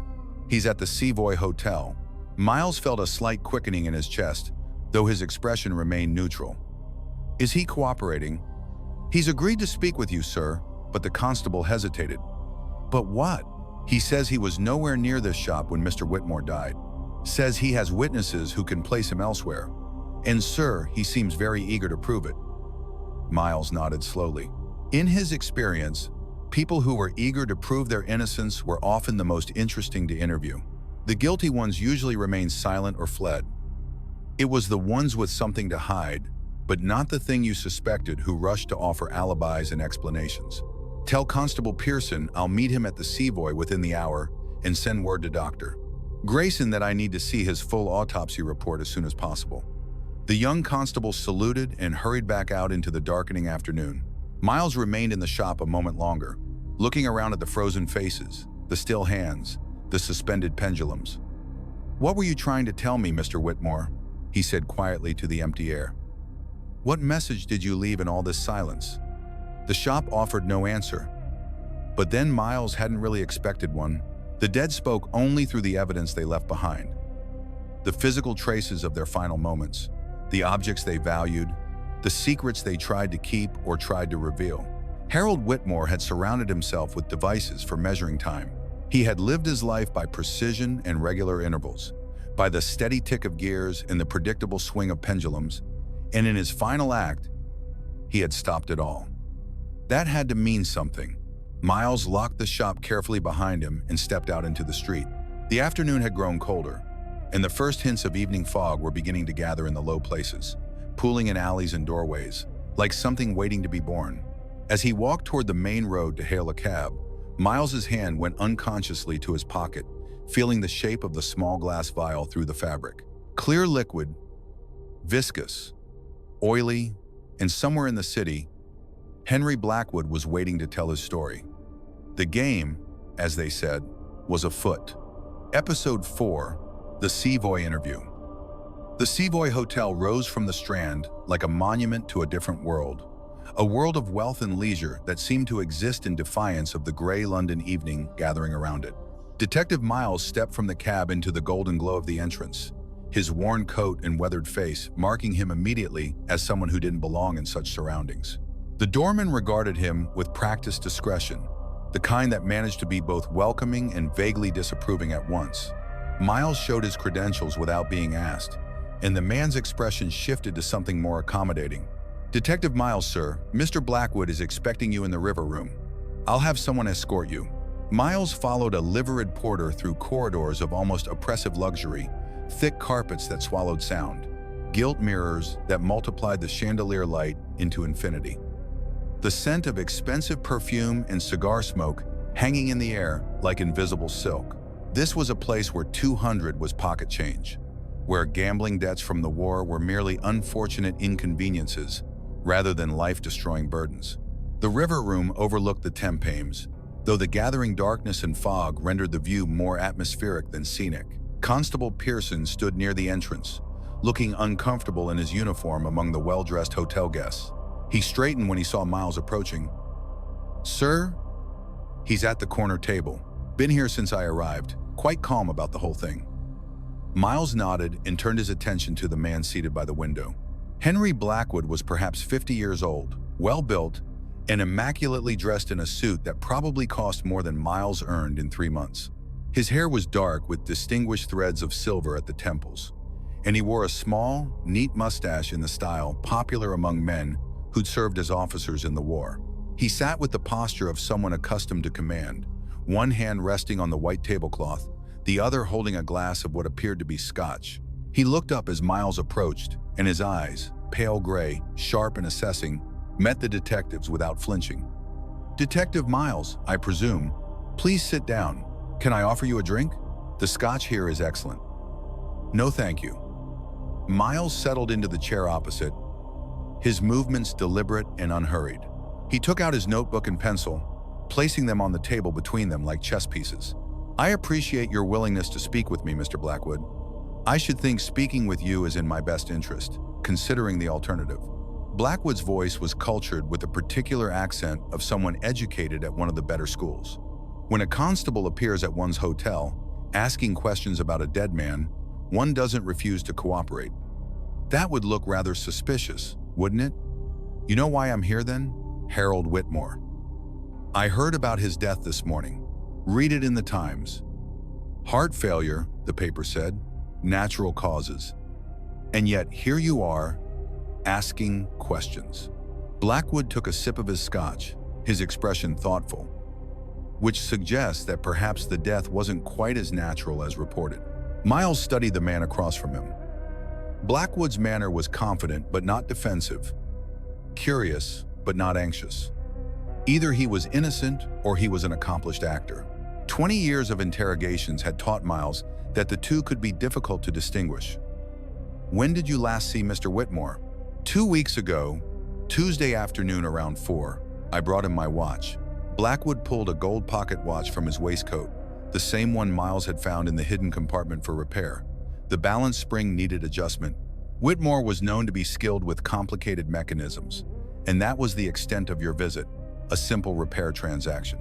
He's at the Savoy Hotel." Miles felt a slight quickening in his chest, though his expression remained neutral. "Is he cooperating?" "He's agreed to speak with you, sir," but the constable hesitated. "But what?" "He says he was nowhere near this shop when Mr. Whitmore died. Says he has witnesses who can place him elsewhere. And sir, he seems very eager to prove it." Miles nodded slowly. In his experience, people who were eager to prove their innocence were often the most interesting to interview. The guilty ones usually remained silent or fled. It was the ones with something to hide, but not the thing you suspected, who rushed to offer alibis and explanations. "Tell Constable Pearson I'll meet him at the Savoy within the hour, and send word to Dr. Grayson that I need to see his full autopsy report as soon as possible." The young constable saluted and hurried back out into the darkening afternoon. Miles remained in the shop a moment longer, looking around at the frozen faces, the still hands, the suspended pendulums. "What were you trying to tell me, Mr. Whitmore?" he said quietly to the empty air. "What message did you leave in all this silence?" The shop offered no answer. But then Miles hadn't really expected one. The dead spoke only through the evidence they left behind. The physical traces of their final moments, the objects they valued, the secrets they tried to keep or tried to reveal. Harold Whitmore had surrounded himself with devices for measuring time. He had lived his life by precision and regular intervals, by the steady tick of gears and the predictable swing of pendulums, and in his final act, he had stopped it all. That had to mean something. Miles locked the shop carefully behind him and stepped out into the street. The afternoon had grown colder, and the first hints of evening fog were beginning to gather in the low places, pooling in alleys and doorways, like something waiting to be born. As he walked toward the main road to hail a cab, Miles's hand went unconsciously to his pocket, feeling the shape of the small glass vial through the fabric. Clear liquid, viscous, oily, and somewhere in the city, Henry Blackwood was waiting to tell his story. The game, as they said, was afoot. Episode 4, The Savoy Interview. The Savoy Hotel rose from the Strand like a monument to a different world. A world of wealth and leisure that seemed to exist in defiance of the gray London evening gathering around it. Detective Miles stepped from the cab into the golden glow of the entrance, his worn coat and weathered face marking him immediately as someone who didn't belong in such surroundings. The doorman regarded him with practiced discretion, the kind that managed to be both welcoming and vaguely disapproving at once. Miles showed his credentials without being asked, and the man's expression shifted to something more accommodating. "Detective Miles, sir, Mr. Blackwood is expecting you in the river room. I'll have someone escort you." Miles followed a liveried porter through corridors of almost oppressive luxury, thick carpets that swallowed sound, gilt mirrors that multiplied the chandelier light into infinity. The scent of expensive perfume and cigar smoke hanging in the air like invisible silk. This was a place where 200 was pocket change, where gambling debts from the war were merely unfortunate inconveniences rather than life-destroying burdens. The river room overlooked the Thames, though the gathering darkness and fog rendered the view more atmospheric than scenic. Constable Pearson stood near the entrance, looking uncomfortable in his uniform among the well-dressed hotel guests. He straightened when he saw Miles approaching. "Sir?" "He's at the corner table. Been here since I arrived, quite calm about the whole thing." Miles nodded and turned his attention to the man seated by the window. Henry Blackwood was perhaps 50 years old, well-built, and immaculately dressed in a suit that probably cost more than Miles earned in 3 months. His hair was dark with distinguished threads of silver at the temples, and he wore a small, neat mustache in the style popular among men who'd served as officers in the war. He sat with the posture of someone accustomed to command, one hand resting on the white tablecloth, the other holding a glass of what appeared to be scotch. He looked up as Miles approached, and his eyes, pale gray, sharp and assessing, met the detective's without flinching. "Detective Miles, I presume. Please sit down. Can I offer you a drink? The scotch here is excellent." "No, thank you." Miles settled into the chair opposite, his movements deliberate and unhurried. He took out his notebook and pencil, placing them on the table between them like chess pieces. "I appreciate your willingness to speak with me, Mr. Blackwood. I should think speaking with you is in my best interest, considering the alternative. Blackwood's voice was cultured with a particular accent of someone educated at one of the better schools. When a constable appears at one's hotel, asking questions about a dead man, one doesn't refuse to cooperate. That would look rather suspicious, wouldn't it? You know why I'm here then? Harold Whitmore. I heard about his death this morning. Read it in the Times. Heart failure, the paper said, natural causes. And yet here you are, asking questions. Blackwood took a sip of his scotch, his expression thoughtful, which suggests that perhaps the death wasn't quite as natural as reported. Miles studied the man across from him. Blackwood's manner was confident but not defensive, curious but not anxious. Either he was innocent or he was an accomplished actor. 20 years of interrogations had taught Miles that the two could be difficult to distinguish. When did you last see Mr. Whitmore? 2 weeks ago, Tuesday afternoon around 4, I brought him my watch. Blackwood pulled a gold pocket watch from his waistcoat, the same one Miles had found in the hidden compartment for repair. The balance spring needed adjustment. Whitmore was known to be skilled with complicated mechanisms, and that was the extent of your visit, a simple repair transaction.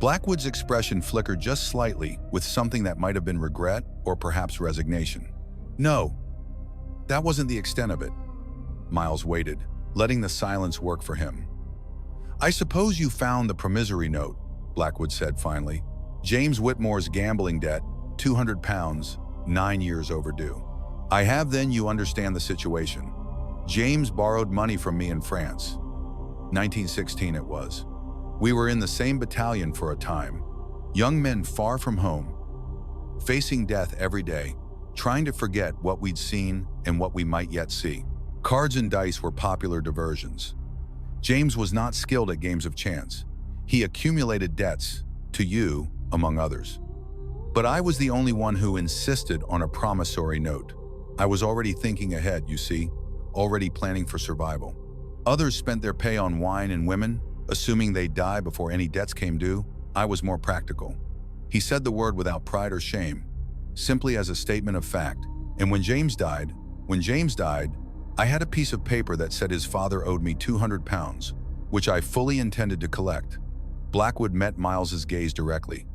Blackwood's expression flickered just slightly with something that might have been regret or perhaps resignation. No, that wasn't the extent of it. Miles waited, letting the silence work for him. I suppose you found the promissory note, Blackwood said finally. James Whitmore's gambling debt, £200, 9 years overdue. I have. Then you understand the situation. James borrowed money from me in France. 1916 it was. We were in the same battalion for a time. Young men far from home, facing death every day, trying to forget what we'd seen and what we might yet see. Cards and dice were popular diversions. James was not skilled at games of chance. He accumulated debts, to you, among others. But I was the only one who insisted on a promissory note. I was already thinking ahead, you see, already planning for survival. Others spent their pay on wine and women, assuming they'd die before any debts came due. I was more practical. He said the word without pride or shame, simply as a statement of fact. And when James died, I had a piece of paper that said his father owed me £200, which I fully intended to collect. Blackwood met Miles's gaze directly.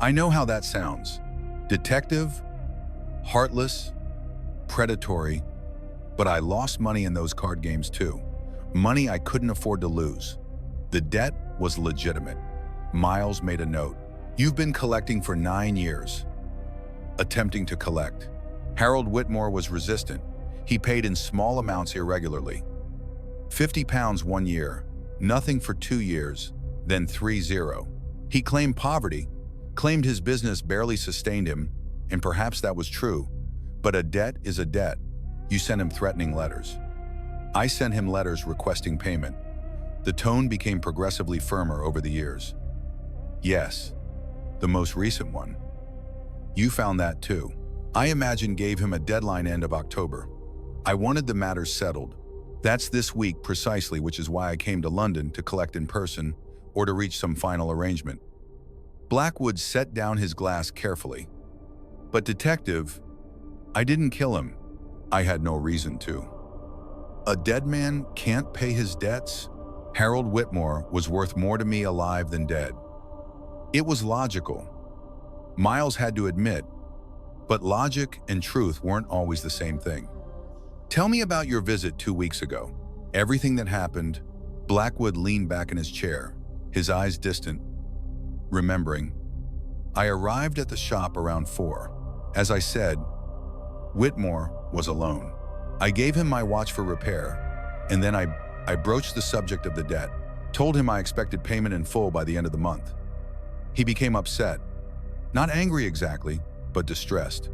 I know how that sounds. Detective, heartless, predatory, but I lost money in those card games too. Money I couldn't afford to lose. The debt was legitimate. Miles made a note. You've been collecting for 9 years. Attempting to collect. Harold Whitmore was resistant. He paid in small amounts irregularly. £50 1 year, nothing for 2 years, then 3-0. He claimed poverty, claimed his business barely sustained him, and perhaps that was true. But a debt is a debt. You sent him threatening letters. I sent him letters requesting payment. The tone became progressively firmer over the years. Yes, the most recent one. You found that too. I imagine gave him a deadline end of October. I wanted the matter settled. That's this week precisely, which is why I came to London to collect in person or to reach some final arrangement. Blackwood set down his glass carefully. But detective, I didn't kill him. I had no reason to. A dead man can't pay his debts? Harold Whitmore was worth more to me alive than dead. It was logical. Miles had to admit, but logic and truth weren't always the same thing. Tell me about your visit 2 weeks ago. Everything that happened. Blackwood leaned back in his chair, his eyes distant, remembering. I arrived at the shop around 4. As I said, Whitmore was alone. I gave him my watch for repair, and then I broached the subject of the debt, told him I expected payment in full by the end of the month. He became upset. Not angry exactly, but distressed.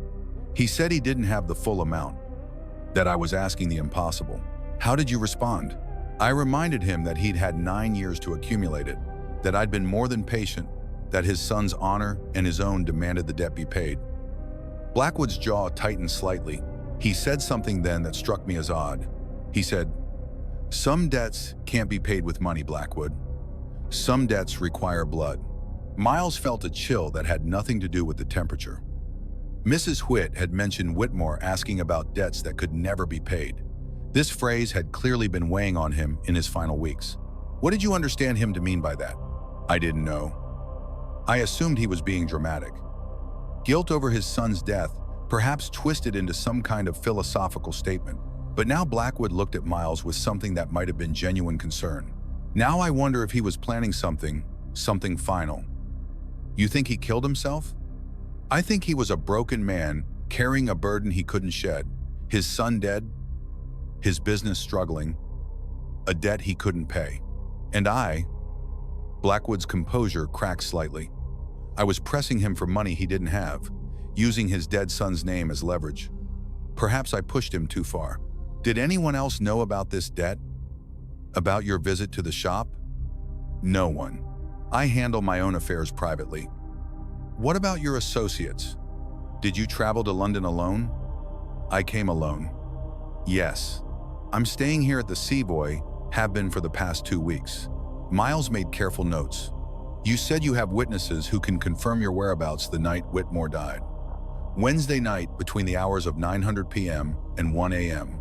He said he didn't have the full amount, that I was asking the impossible. How did you respond? I reminded him that he'd had 9 years to accumulate it, that I'd been more than patient, that his son's honor and his own demanded the debt be paid. Blackwood's jaw tightened slightly. He said something then that struck me as odd. He said, "Some debts can't be paid with money, Blackwood. Some debts require blood." Miles felt a chill that had nothing to do with the temperature. Mrs. Whit had mentioned Whitmore asking about debts that could never be paid. This phrase had clearly been weighing on him in his final weeks. What did you understand him to mean by that? I didn't know. I assumed he was being dramatic. Guilt over his son's death, perhaps twisted into some kind of philosophical statement. But now Blackwood looked at Miles with something that might have been genuine concern. Now I wonder if he was planning something final. You think he killed himself? I think he was a broken man carrying a burden he couldn't shed. His son dead, his business struggling, a debt he couldn't pay. And Blackwood's composure cracked slightly. I was pressing him for money he didn't have, using his dead son's name as leverage. Perhaps I pushed him too far. Did anyone else know about this debt? About your visit to the shop? No one. I handle my own affairs privately. What about your associates? Did you travel to London alone? I came alone. Yes. I'm staying here at the Savoy, have been for the past 2 weeks. Miles made careful notes. You said you have witnesses who can confirm your whereabouts the night Whitmore died. Wednesday night between the hours of 9:00 p.m. and 1 a.m.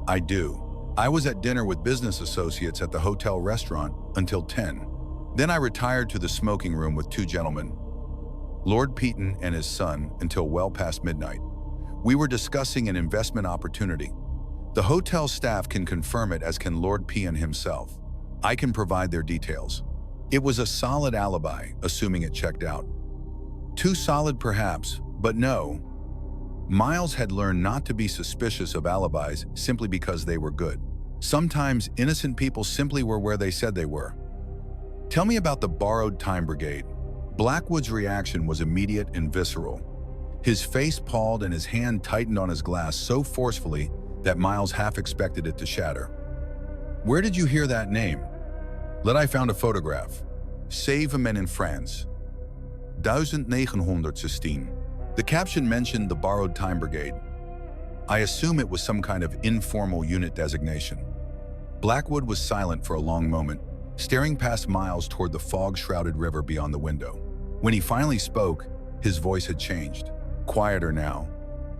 I do. I was at dinner with business associates at the hotel restaurant until 10. Then I retired to the smoking room with 2 gentlemen, Lord Peaton and his son, until well past midnight. We were discussing an investment opportunity. The hotel staff can confirm it, as can Lord Peaton himself. I can provide their details. It was a solid alibi, assuming it checked out. Too solid perhaps, but no. Miles had learned not to be suspicious of alibis simply because they were good. Sometimes innocent people simply were where they said they were. Tell me about the borrowed time brigade. Blackwood's reaction was immediate and visceral. His face palled and his hand tightened on his glass so forcefully that Miles half expected it to shatter. Where did you hear that name? I found a photograph. 7 men in France. 1916. The caption mentioned the borrowed time brigade. I assume it was some kind of informal unit designation. Blackwood was silent for a long moment, staring past Miles toward the fog-shrouded river beyond the window. When he finally spoke, his voice had changed. Quieter now,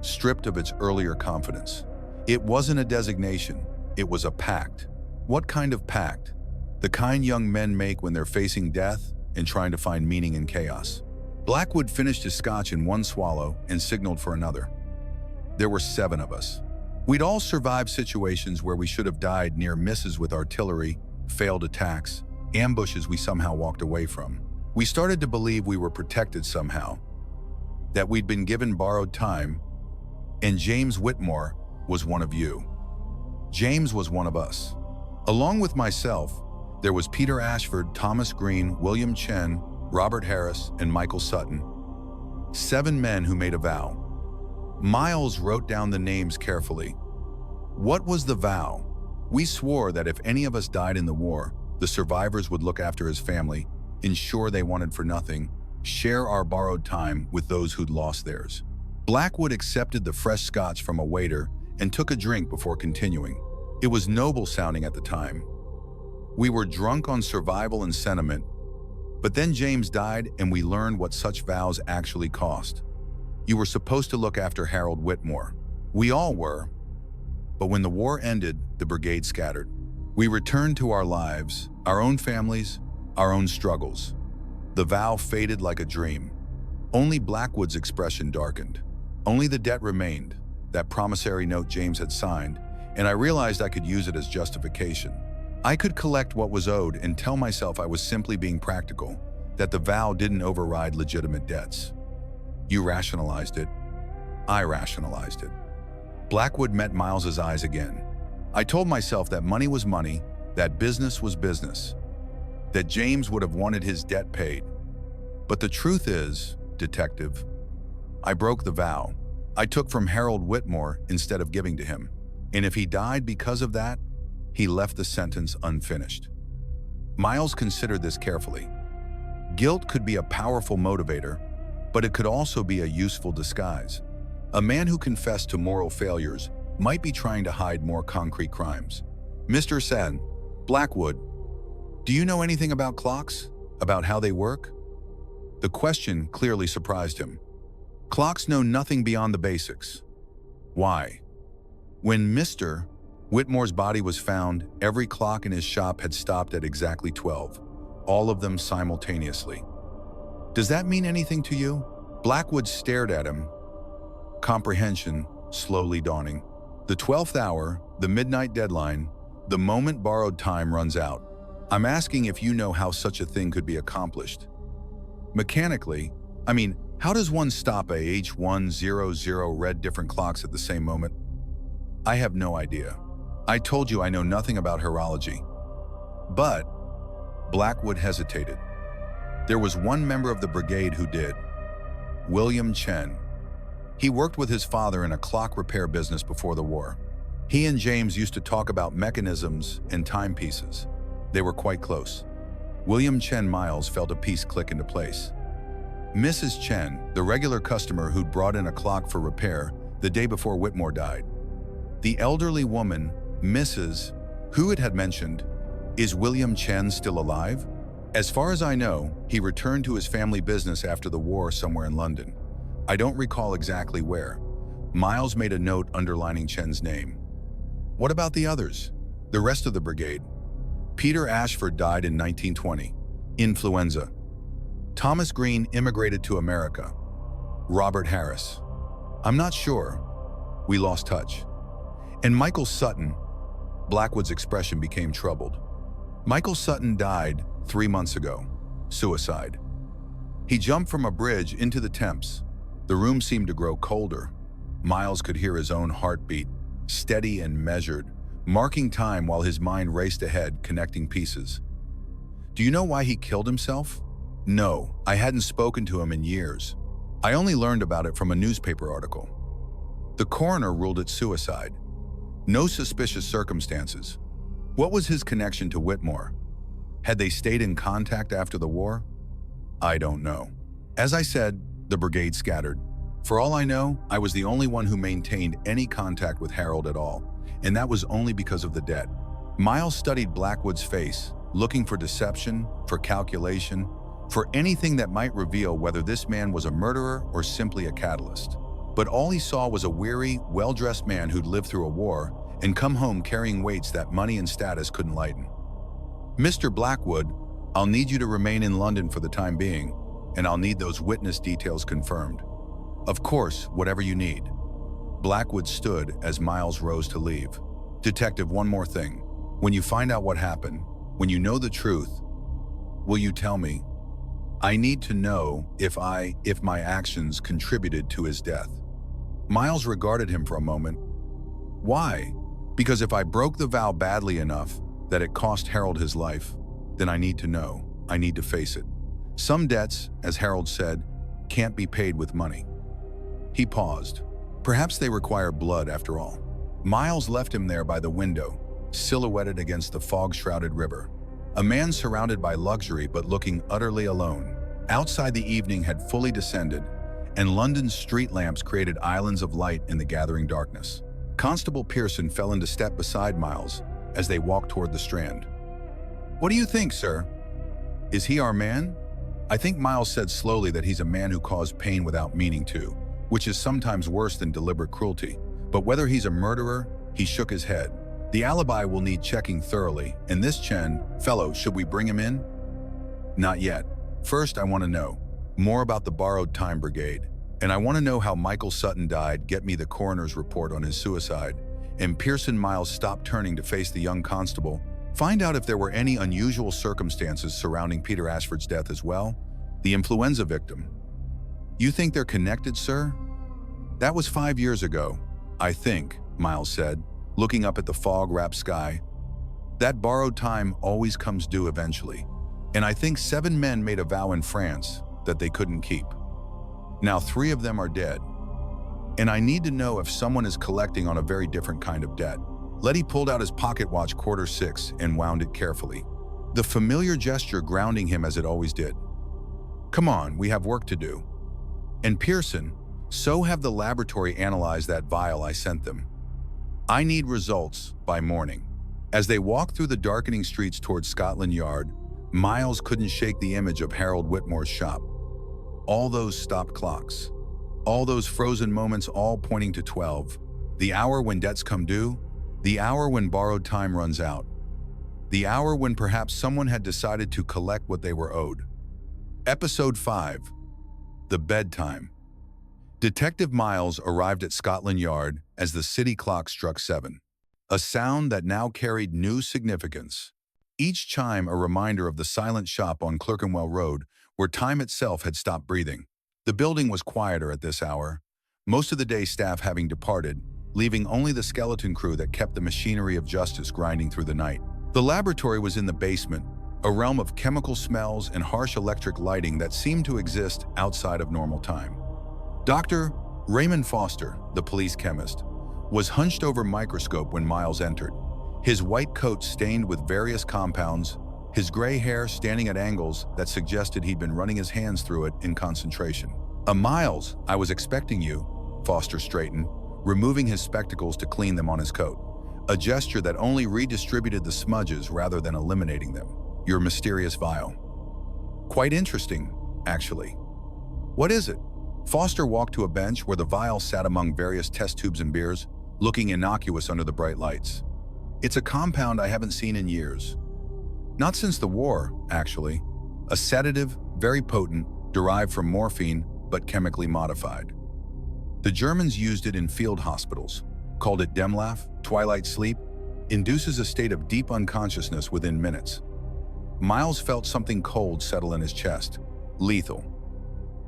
stripped of its earlier confidence. It wasn't a designation, it was a pact. What kind of pact? The kind young men make when they're facing death and trying to find meaning in chaos. Blackwood finished his scotch in one swallow and signaled for another. There were 7 of us. We'd all survived situations where we should have died, near misses with artillery, failed attacks, ambushes we somehow walked away from. We started to believe we were protected somehow, that we'd been given borrowed time, and James Whitmore was one of you. James was one of us. Along with myself, there was Peter Ashford, Thomas Green, William Chen, Robert Harris, and Michael Sutton. 7 men who made a vow. Miles wrote down the names carefully. What was the vow? We swore that if any of us died in the war, the survivors would look after his family, ensure they wanted for nothing, share our borrowed time with those who'd lost theirs. Blackwood accepted the fresh scotch from a waiter and took a drink before continuing. It was noble sounding at the time. We were drunk on survival and sentiment, but then James died and we learned what such vows actually cost. You were supposed to look after Harold Whitmore. We all were. But when the war ended, the brigade scattered. We returned to our lives, our own families, our own struggles. The vow faded like a dream. Only Blackwood's expression darkened. Only the debt remained, that promissory note James had signed, and I realized I could use it as justification. I could collect what was owed and tell myself I was simply being practical, that the vow didn't override legitimate debts. You rationalized it. I rationalized it. Blackwood met Miles's eyes again. I told myself that money was money, that business was business, that James would have wanted his debt paid. But the truth is, detective, I broke the vow. I took from Harold Whitmore instead of giving to him. And if he died because of that, he left the sentence unfinished. Miles considered this carefully. Guilt could be a powerful motivator, but it could also be a useful disguise. A man who confessed to moral failures might be trying to hide more concrete crimes. Mr. Sen, Blackwood, do you know anything about clocks? About how they work? The question clearly surprised him. Clocks know nothing beyond the basics. Why? When Mr. Whitmore's body was found, every clock in his shop had stopped at exactly 12, all of them simultaneously. Does that mean anything to you? Blackwood stared at him, comprehension slowly dawning. The 12th hour, the midnight deadline, the moment borrowed time runs out. I'm asking if you know how such a thing could be accomplished. Mechanically, I mean, how does one stop a H100 red different clocks at the same moment? I have no idea. I told you I know nothing about horology. But Blackwood hesitated. There was one member of the brigade who did. William Chen. He worked with his father in a clock repair business before the war. He and James used to talk about mechanisms and timepieces. They were quite close. William Chen Miles felt a piece click into place. Mrs. Chen, the regular customer who'd brought in a clock for repair the day before Whitmore died. The elderly woman, Mrs., who it had mentioned, is William Chen still alive? As far as I know, he returned to his family business after the war somewhere in London. I don't recall exactly where. Miles made a note underlining Chen's name. What about the others? The rest of the brigade? Peter Ashford died in 1920. Influenza. Thomas Green immigrated to America. Robert Harris. I'm not sure. We lost touch. And Michael Sutton. Blackwood's expression became troubled. Michael Sutton died 3 months ago. Suicide. He jumped from a bridge into the Thames. The room seemed to grow colder. Miles could hear his own heartbeat, steady and measured, marking time while his mind raced ahead, connecting pieces. Do you know why he killed himself? No, I hadn't spoken to him in years. I only learned about it from a newspaper article. The coroner ruled it suicide. No suspicious circumstances. What was his connection to Whitmore? Had they stayed in contact after the war? I don't know. As I said, the brigade scattered. For all I know, I was the only one who maintained any contact with Harold at all, and that was only because of the debt. Miles studied Blackwood's face, looking for deception, for calculation, for anything that might reveal whether this man was a murderer or simply a catalyst. But all he saw was a weary, well-dressed man who'd lived through a war and come home carrying weights that money and status couldn't lighten. Mr. Blackwood, I'll need you to remain in London for the time being, and I'll need those witness details confirmed. Of course, whatever you need. Blackwood stood as Miles rose to leave. Detective, one more thing. When you find out what happened, when you know the truth, will you tell me? I need to know if my actions contributed to his death. Miles regarded him for a moment. Why? Because if I broke the vow badly enough that it cost Harold his life, then I need to know. I need to face it. Some debts, as Harold said, can't be paid with money. He paused. Perhaps they require blood after all. Miles left him there by the window, silhouetted against the fog-shrouded river. A man surrounded by luxury but looking utterly alone. Outside, the evening had fully descended, and London's street lamps created islands of light in the gathering darkness. Constable Pearson fell into step beside Miles as they walked toward the Strand. What do you think, sir? Is he our man? I think Miles said slowly that he's a man who caused pain without meaning to, which is sometimes worse than deliberate cruelty. But whether he's a murderer, he shook his head. The alibi will need checking thoroughly, and this Chen, fellow, should we bring him in? Not yet. First, I want to know more about the borrowed time brigade, and I want to know how Michael Sutton died. Get me the coroner's report on his suicide. And Pearson. Miles stopped, turning to face the young constable. Find out if there were any unusual circumstances surrounding Peter Ashford's death as well. The influenza victim. You think they're connected, sir? That was 5 years ago, I think, Miles said, looking up at the fog-wrapped sky. That borrowed time always comes due eventually. And I think 7 men made a vow in France that they couldn't keep. Now 3 of them are dead. And I need to know if someone is collecting on a very different kind of debt. Letty pulled out his pocket watch, 6:15, and wound it carefully. The familiar gesture grounding him as it always did. Come on, we have work to do. And Pearson, so have the laboratory analyze that vial I sent them. I need results by morning. As they walked through the darkening streets towards Scotland Yard, Miles couldn't shake the image of Harold Whitmore's shop. All those stopped clocks. All those frozen moments all pointing to 12. The hour when debts come due, the hour when borrowed time runs out, the hour when perhaps someone had decided to collect what they were owed. Episode 5. The Bedtime. Detective Miles arrived at Scotland Yard as the city clock struck 7, a sound that now carried new significance. Each chime a reminder of the silent shop on Clerkenwell Road where time itself had stopped breathing. The building was quieter at this hour, most of the day staff having departed, leaving only the skeleton crew that kept the machinery of justice grinding through the night. The laboratory was in the basement, a realm of chemical smells and harsh electric lighting that seemed to exist outside of normal time. Dr. Raymond Foster, the police chemist, was hunched over a microscope when Miles entered, his white coat stained with various compounds, his gray hair standing at angles that suggested he'd been running his hands through it in concentration. Miles, I was expecting you," Foster straightened, removing his spectacles to clean them on his coat, a gesture that only redistributed the smudges rather than eliminating them. "Your mysterious vial. Quite interesting, actually." "What is it?" Foster walked to a bench where the vial sat among various test tubes and beers, looking innocuous under the bright lights. "It's a compound I haven't seen in years. Not since the war, actually. A sedative, very potent, derived from morphine, but chemically modified. The Germans used it in field hospitals, called it Demlaf, twilight sleep, induces a state of deep unconsciousness within minutes." Miles felt something cold settle in his chest. Lethal.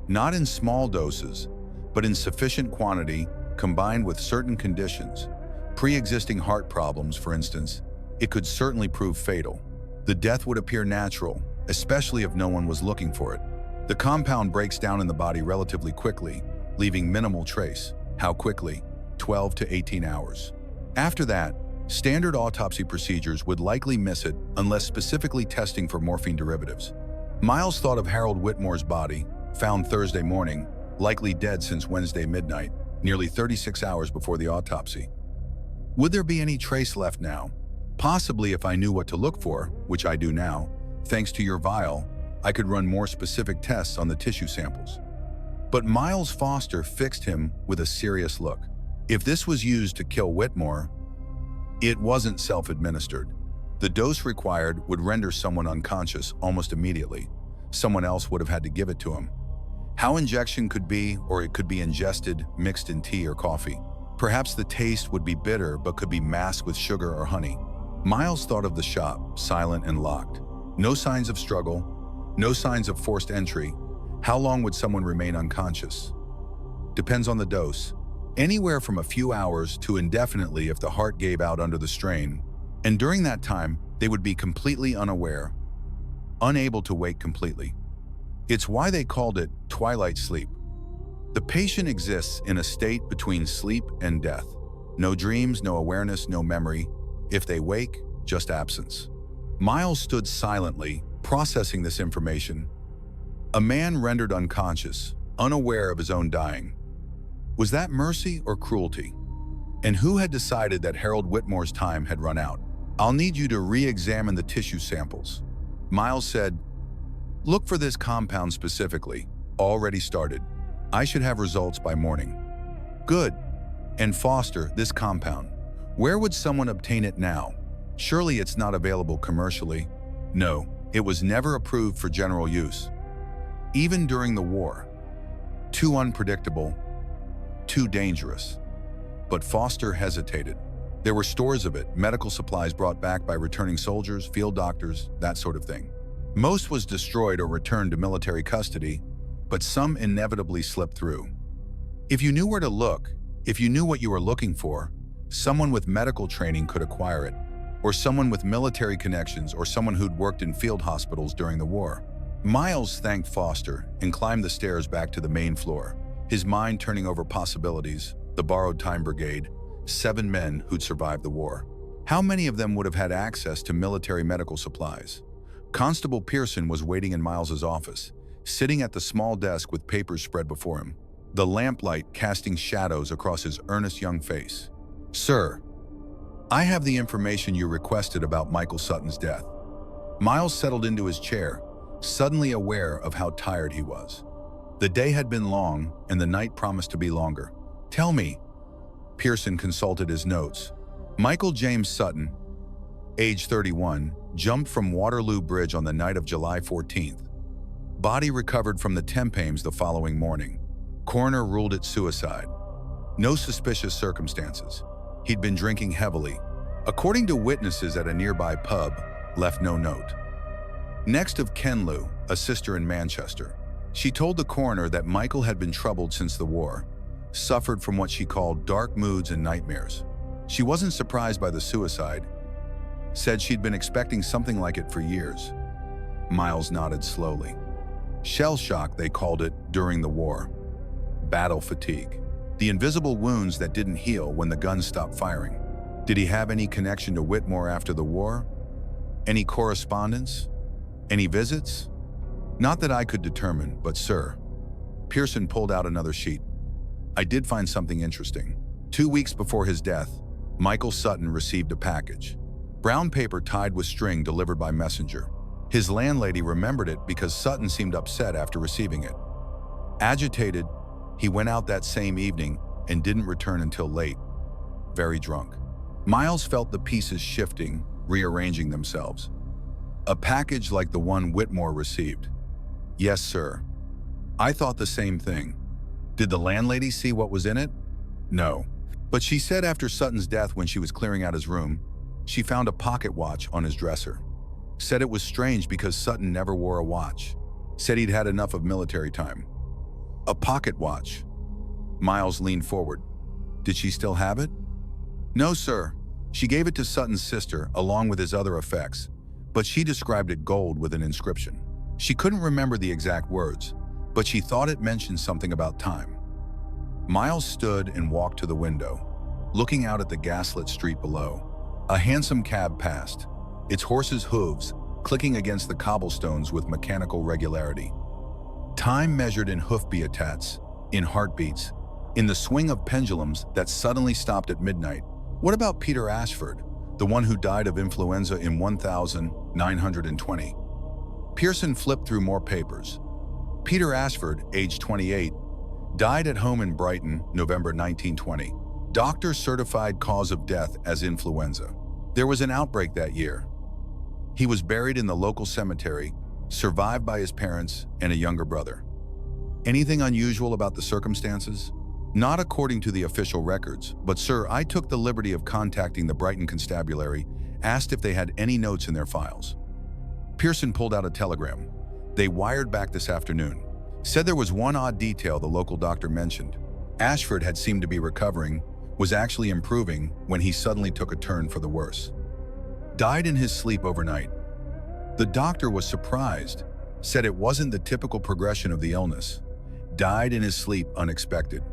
Not in small doses, but in sufficient quantity, combined with certain conditions. Pre-existing heart problems, for instance, it could certainly prove fatal. The death would appear natural, especially if no one was looking for it. The compound breaks down in the body relatively quickly, leaving minimal trace. How quickly? 12 to 18 hours. After that, standard autopsy procedures would likely miss it unless specifically testing for morphine derivatives. Miles thought of Harold Whitmore's body, found Thursday morning, likely dead since Wednesday midnight, nearly 36 hours before the autopsy. Would there be any trace left now? Possibly if I knew what to look for, which I do now. Thanks to your vial, I could run more specific tests on the tissue samples. But Miles Foster fixed him with a serious look. If this was used to kill Whitmore, it wasn't self-administered. The dose required would render someone unconscious almost immediately. Someone else would have had to give it to him. How injection could be, or it could be ingested, mixed in tea or coffee. Perhaps the taste would be bitter but could be masked with sugar or honey. Miles thought of the shop, silent and locked. No signs of struggle, no signs of forced entry. How long would someone remain unconscious? Depends on the dose. Anywhere from a few hours to indefinitely if the heart gave out under the strain. And during that time, they would be completely unaware, unable to wake completely. It's why they called it twilight sleep. The patient exists in a state between sleep and death. No dreams, no awareness, no memory. If they wake, just absence. Miles stood silently, processing this information. A man rendered unconscious, unaware of his own dying. Was that mercy or cruelty? And who had decided that Harold Whitmore's time had run out? "I'll need you to re-examine the tissue samples." Miles said, "Look for this compound specifically. Already started. I should have results by morning." "Good. And Foster, this compound. Where would someone obtain it now? Surely it's not available commercially." "No, it was never approved for general use. Even during the war. Too unpredictable, too dangerous." But Foster hesitated. There were stores of it, medical supplies brought back by returning soldiers, field doctors, that sort of thing. Most was destroyed or returned to military custody, but some inevitably slipped through. If you knew where to look, if you knew what you were looking for, someone with medical training could acquire it, or someone with military connections, or someone who'd worked in field hospitals during the war. Miles thanked Foster and climbed the stairs back to the main floor, his mind turning over possibilities. The borrowed time brigade, 7 men who'd survived the war. How many of them would have had access to military medical supplies? Constable Pearson was waiting in Miles's office, sitting at the small desk with papers spread before him, the lamplight casting shadows across his earnest young face. "Sir, I have the information you requested about Michael Sutton's death." Miles settled into his chair, suddenly aware of how tired he was. The day had been long, and the night promised to be longer. "Tell me." Pearson consulted his notes. Michael James Sutton, age 31, jumped from Waterloo Bridge on the night of July 14th. Body recovered from the Thames the following morning. Coroner ruled it suicide. No suspicious circumstances. He'd been drinking heavily. According to witnesses at a nearby pub, left no note. Next of kin Lou, a sister in Manchester. She told the coroner that Michael had been troubled since the war, suffered from what she called dark moods and nightmares. She wasn't surprised by the suicide, said she'd been expecting something like it for years. Miles nodded slowly. Shell shock, they called it during the war. Battle fatigue. The invisible wounds that didn't heal when the guns stopped firing. Did he have any connection to Whitmore after the war? Any correspondence? Any visits? Not that I could determine, but sir. Pearson pulled out another sheet. I did find something interesting. 2 weeks before his death, Michael Sutton received a package. Brown paper tied with string delivered by messenger. His landlady remembered it because Sutton seemed upset after receiving it. Agitated, he went out that same evening and didn't return until late, very drunk. Miles felt the pieces shifting, rearranging themselves. A package like the one Whitmore received. Yes, sir. I thought the same thing. Did the landlady see what was in it? No. But she said after Sutton's death, when she was clearing out his room, she found a pocket watch on his dresser. Said it was strange because Sutton never wore a watch. Said he'd had enough of military time. A pocket watch. Miles leaned forward. Did she still have it? No, sir. She gave it to Sutton's sister along with his other effects, but she described it gold with an inscription. She couldn't remember the exact words, but she thought it mentioned something about time. Miles stood and walked to the window, looking out at the gaslit street below. A hansom cab passed, its horse's hooves clicking against the cobblestones with mechanical regularity. Time measured in hoofbeats, in heartbeats, in the swing of pendulums that suddenly stopped at midnight. What about Peter Ashford, the one who died of influenza in 1920? Pearson flipped through more papers. Peter Ashford, age 28, died at home in Brighton, November 1920. Doctor certified cause of death as influenza. There was an outbreak that year. He was buried in the local cemetery, survived by his parents and a younger brother. Anything unusual about the circumstances? Not according to the official records, but sir, I took the liberty of contacting the Brighton Constabulary, asked if they had any notes in their files. Pearson pulled out a telegram. They wired back this afternoon. Said there was one odd detail the local doctor mentioned. Ashford had seemed to be recovering, was actually improving when he suddenly took a turn for the worse. Died in his sleep overnight. The doctor was surprised, said it wasn't the typical progression of the illness. Died in his sleep unexpected.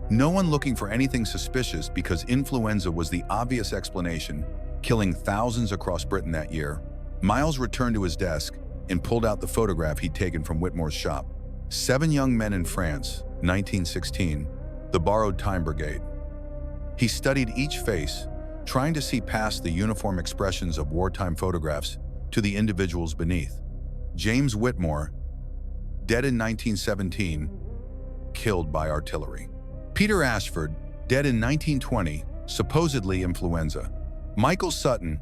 No one looking for anything suspicious because influenza was the obvious explanation, killing thousands across Britain that year. Miles returned to his desk and pulled out the photograph he'd taken from Whitmore's shop. 7 young men in France, 1916, the Borrowed Time Brigade. He studied each face, trying to see past the uniform expressions of wartime photographs to the individuals beneath. James Whitmore, dead in 1917, killed by artillery. Peter Ashford, dead in 1920, supposedly influenza. Michael Sutton,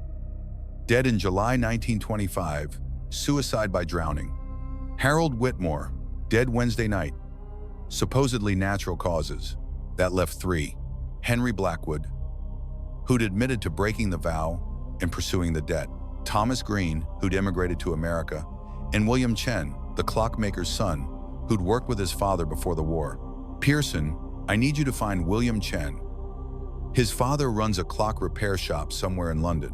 dead in July 1925, suicide by drowning. Harold Whitmore, dead Wednesday night, supposedly natural causes. That left 3. Henry Blackwood, who'd admitted to breaking the vow and pursuing the debt. Thomas Green, who'd immigrated to America, and William Chen, the clockmaker's son, who'd worked with his father before the war. Pearson, I need you to find William Chen. His father runs a clock repair shop somewhere in London.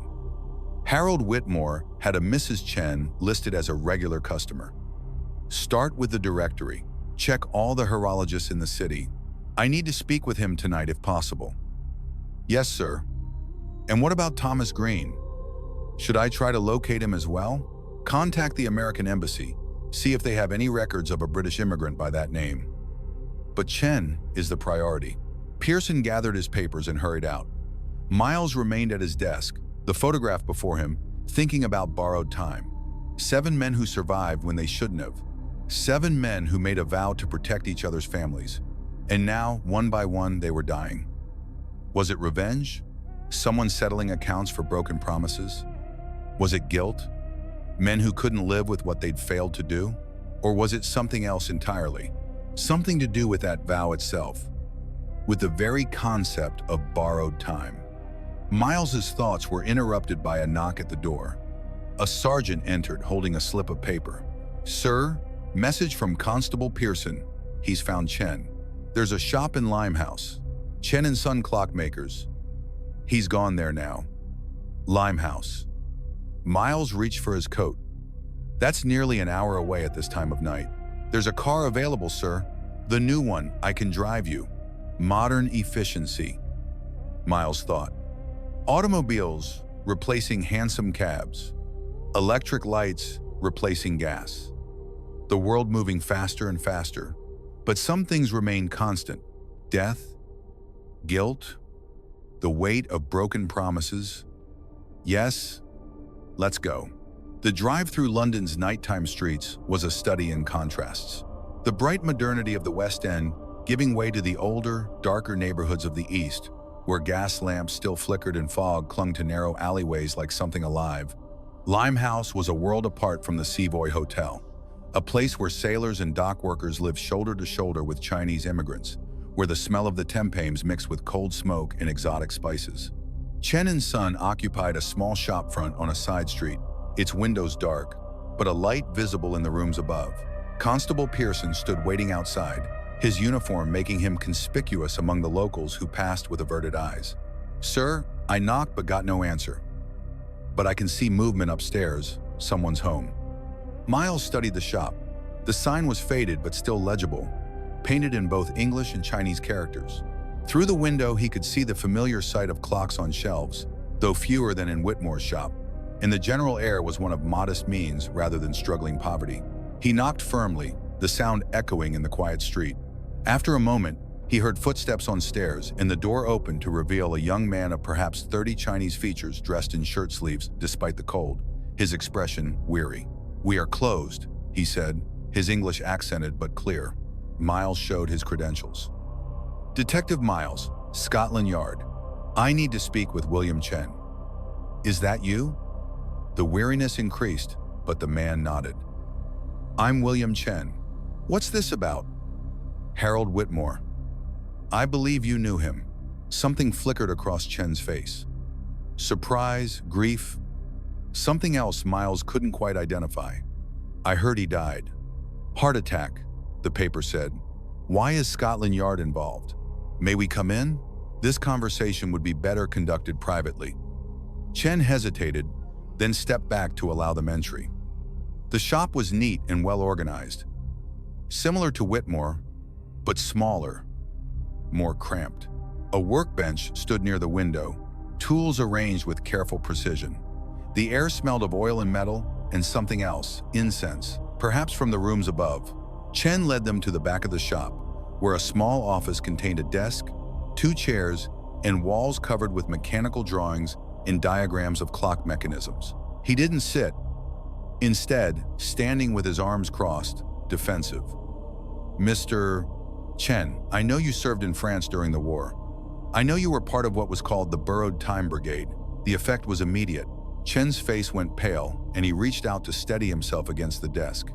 Harold Whitmore had a Mrs. Chen listed as a regular customer. Start with the directory. Check all the horologists in the city. I need to speak with him tonight if possible. Yes, sir. And what about Thomas Green? Should I try to locate him as well? Contact the American Embassy. See if they have any records of a British immigrant by that name. But Chen is the priority. Pearson gathered his papers and hurried out. Miles remained at his desk, the photograph before him, thinking about borrowed time. 7 men who survived when they shouldn't have. 7 men who made a vow to protect each other's families. And now, one by one, they were dying. Was it revenge? Someone settling accounts for broken promises? Was it guilt? Men who couldn't live with what they'd failed to do? Or was it something else entirely? Something to do with that vow itself, with the very concept of borrowed time. Miles's thoughts were interrupted by a knock at the door. A sergeant entered holding a slip of paper. "Sir, message from Constable Pearson. He's found Chen. There's a shop in Limehouse. Chen & Son Clockmakers. He's gone there now." Limehouse. Miles reached for his coat. "That's nearly an hour away at this time of night." "There's a car available, sir. The new one. I can drive you." Modern efficiency, Miles thought. Automobiles replacing handsome cabs. Electric lights replacing gas. The world moving faster and faster. But some things remain constant. Death, guilt, the weight of broken promises. Yes, let's go. The drive through London's nighttime streets was a study in contrasts. The bright modernity of the West End giving way to the older, darker neighborhoods of the East, where gas lamps still flickered and fog clung to narrow alleyways like something alive. Limehouse was a world apart from the Savoy Hotel, a place where sailors and dock workers lived shoulder to shoulder with Chinese immigrants, where the smell of the tempames mixed with cold smoke and exotic spices. Chen & Son occupied a small shopfront on a side street, its windows dark, but a light visible in the rooms above. Constable Pearson stood waiting outside, his uniform making him conspicuous among the locals who passed with averted eyes. "Sir, I knocked but got no answer. But I can see movement upstairs. Someone's home." Miles studied the shop. The sign was faded but still legible, painted in both English and Chinese characters. Through the window, he could see the familiar sight of clocks on shelves, though fewer than in Whitmore's shop, and the general air was one of modest means rather than struggling poverty. He knocked firmly, the sound echoing in the quiet street. After a moment, he heard footsteps on stairs, and the door opened to reveal a young man of perhaps 30 Chinese features dressed in shirt sleeves despite the cold, his expression weary. "We are closed," he said, his English accented but clear. Miles showed his credentials. "Detective Miles, Scotland Yard. I need to speak with William Chen." "Is that you?" The weariness increased, but the man nodded. "I'm William Chen. What's this about?" "Harold Whitmore. I believe you knew him." Something flickered across Chen's face. Surprise, grief, something else Miles couldn't quite identify. "I heard he died." "Heart attack," the paper said. "Why is Scotland Yard involved?" "May we come in?" This conversation would be better conducted privately. Chen hesitated, then stepped back to allow them entry. The shop was neat and well organized. Similar to Whitmore, but smaller, more cramped. A workbench stood near the window, tools arranged with careful precision. The air smelled of oil and metal and something else, incense, perhaps from the rooms above. Chen led them to the back of the shop, where a small office contained a desk, 2 chairs, and walls covered with mechanical drawings and diagrams of clock mechanisms. He didn't sit, instead, standing with his arms crossed, defensive. "Mr. Chen, I know you served in France during the war. I know you were part of what was called the Borrowed Time Brigade." The effect was immediate. Chen's face went pale, and he reached out to steady himself against the desk.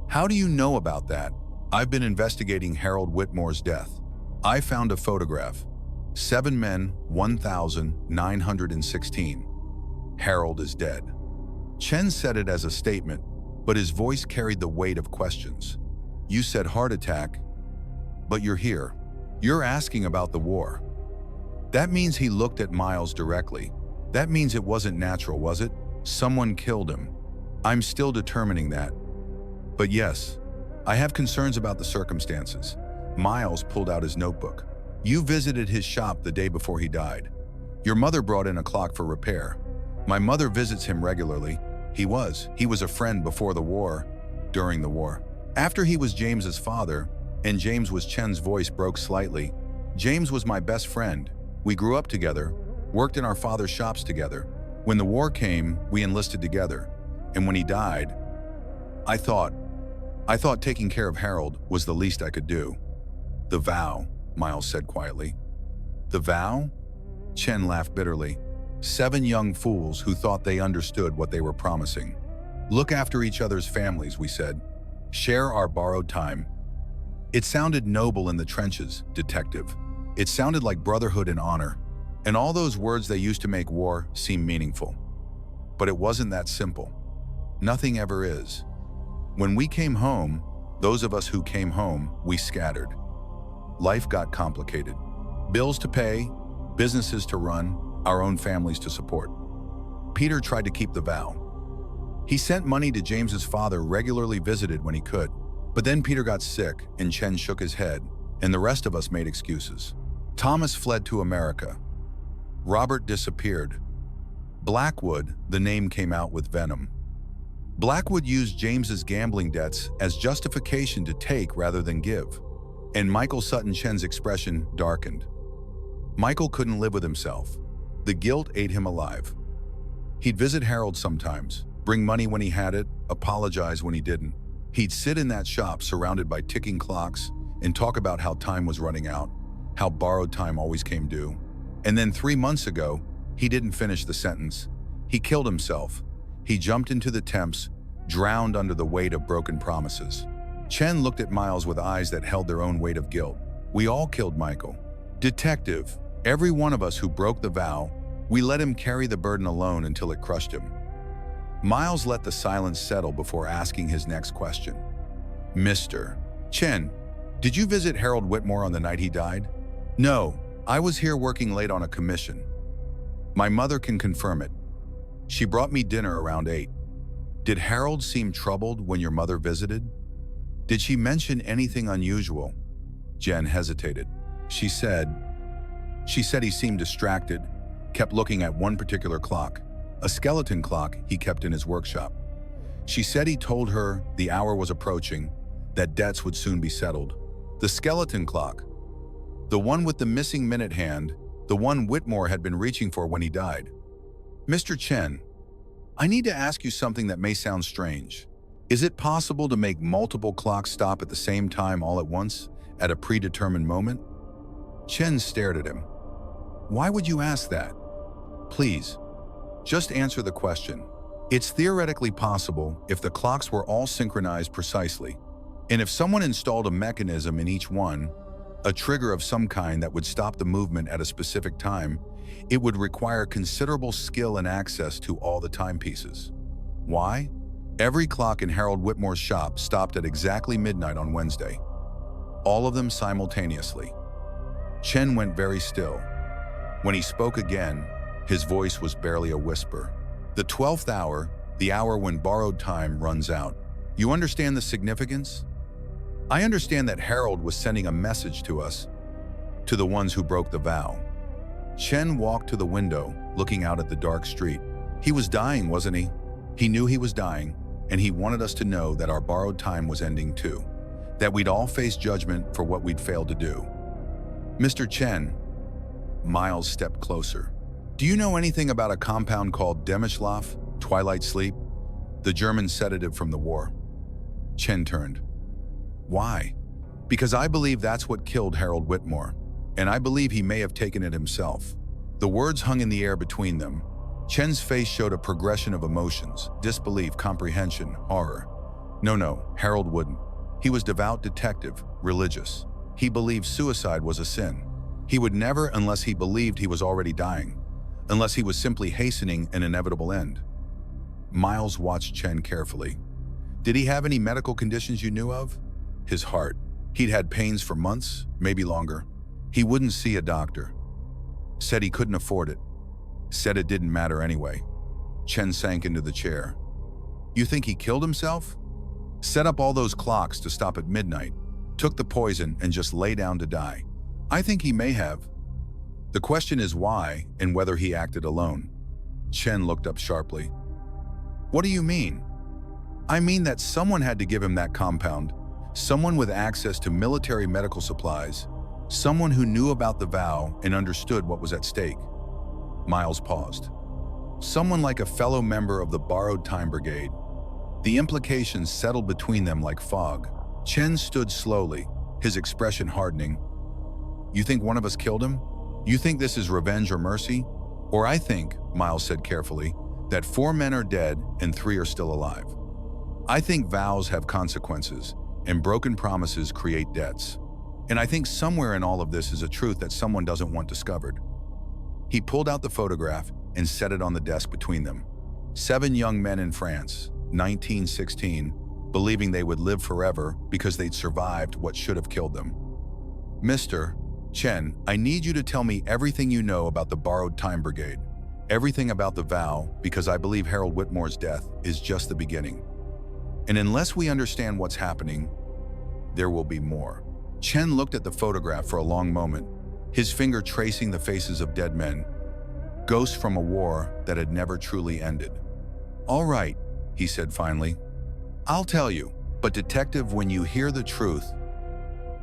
"How do you know about that?" "I've been investigating Harold Whitmore's death. I found a photograph. 7 men, 1,916. Harold is dead." Chen said it as a statement, but his voice carried the weight of questions. "You said heart attack, but you're here. You're asking about the war." That means he looked at Miles directly. That means it wasn't natural, was it? Someone killed him. I'm still determining that. But yes, I have concerns about the circumstances. Miles pulled out his notebook. "You visited his shop the day before he died. Your mother brought in a clock for repair. My mother visits him regularly. He was a friend before the war, during the war. After he was James's father, and James was Chen's voice broke slightly. James was my best friend. We grew up together, worked in our father's shops together. When the war came, we enlisted together. And when he died, I thought, I thought taking care of Harold was the least I could do. The vow, Miles said quietly. The vow? Chen laughed bitterly. 7 young fools who thought they understood what they were promising. Look after each other's families, we said. Share our borrowed time. It sounded noble in the trenches, detective. It sounded like brotherhood and honor. And all those words they used to make war seem meaningful. But it wasn't that simple. Nothing ever is. When we came home, those of us who came home, we scattered. Life got complicated. Bills to pay, businesses to run, our own families to support. Peter tried to keep the vow. He sent money to James's father, regularly visited when he could. But then Peter got sick, and Chen shook his head, and the rest of us made excuses. Thomas fled to America. Robert disappeared. Blackwood, the name came out with venom. Blackwood used James's gambling debts as justification to take rather than give. And Michael Sutton Chen's expression darkened. Michael couldn't live with himself. The guilt ate him alive. He'd visit Harold sometimes, bring money when he had it, apologize when he didn't. He'd sit in that shop surrounded by ticking clocks and talk about how time was running out, how borrowed time always came due. And then 3 months ago, he didn't finish the sentence. He killed himself. He jumped into the Thames, drowned under the weight of broken promises. Chen looked at Miles with eyes that held their own weight of guilt. We all killed Michael. Detective, every one of us who broke the vow, we let him carry the burden alone until it crushed him. Miles let the silence settle before asking his next question. Mr. Chen, did you visit Harold Whitmore on the night he died? No, I was here working late on a commission. My mother can confirm it. She brought me dinner around 8. Did Harold seem troubled when your mother visited? Did she mention anything unusual? Jen hesitated. She said he seemed distracted, kept looking at one particular clock, a skeleton clock he kept in his workshop. She said he told her the hour was approaching, that debts would soon be settled. The skeleton clock, the one with the missing minute hand, the one Whitmore had been reaching for when he died. Mr. Chen, I need to ask you something that may sound strange. Is it possible to make multiple clocks stop at the same time all at once, at a predetermined moment? Chen stared at him. Why would you ask that? Please, just answer the question. It's theoretically possible if the clocks were all synchronized precisely, and if someone installed a mechanism in each one, a trigger of some kind that would stop the movement at a specific time, it would require considerable skill and access to all the timepieces. Why? Every clock in Harold Whitmore's shop stopped at exactly midnight on Wednesday. All of them simultaneously. Chen went very still. When he spoke again, his voice was barely a whisper. The 12th hour, the hour when borrowed time runs out. You understand the significance? I understand that Harold was sending a message to us, to the ones who broke the vow. Chen walked to the window, looking out at the dark street. He was dying, wasn't he? He knew he was dying, and he wanted us to know that our borrowed time was ending too, that we'd all face judgment for what we'd failed to do. Mr. Chen, Miles stepped closer. Do you know anything about a compound called Demischlaf, twilight sleep? The German sedative from the war. Chen turned. Why? Because I believe that's what killed Harold Whitmore, and I believe he may have taken it himself. The words hung in the air between them. Chen's face showed a progression of emotions, disbelief, comprehension, horror. No, Harold wouldn't. He was devout detective, religious. He believed suicide was a sin. He would never unless he believed he was already dying, unless he was simply hastening an inevitable end. Miles watched Chen carefully. Did he have any medical conditions you knew of? His heart. He'd had pains for months, maybe longer. He wouldn't see a doctor. Said he couldn't afford it. Said it didn't matter anyway. Chen sank into the chair. You think he killed himself? Set up all those clocks to stop at midnight, took the poison and just lay down to die. I think he may have. The question is why and whether he acted alone. Chen looked up sharply. What do you mean? I mean that someone had to give him that compound, someone with access to military medical supplies, someone who knew about the vow and understood what was at stake. Miles paused. Someone like a fellow member of the Borrowed Time Brigade. The implications settled between them like fog. Chen stood slowly, his expression hardening. "You think one of us killed him? You think this is revenge or mercy? Or I think," Miles said carefully, "that 4 men are dead and 3 are still alive. I think vows have consequences, and broken promises create debts. And I think somewhere in all of this is a truth that someone doesn't want discovered." He pulled out the photograph and set it on the desk between them. 7 young men in France, 1916, believing they would live forever because they'd survived what should have killed them. "Mr. Chen, I need you to tell me everything you know about the Borrowed Time Brigade. Everything about the vow, because I believe Harold Whitmore's death is just the beginning. And unless we understand what's happening, there will be more." Chen looked at the photograph for a long moment, his finger tracing the faces of dead men, ghosts from a war that had never truly ended. "All right," he said finally. "I'll tell you, but detective, when you hear the truth,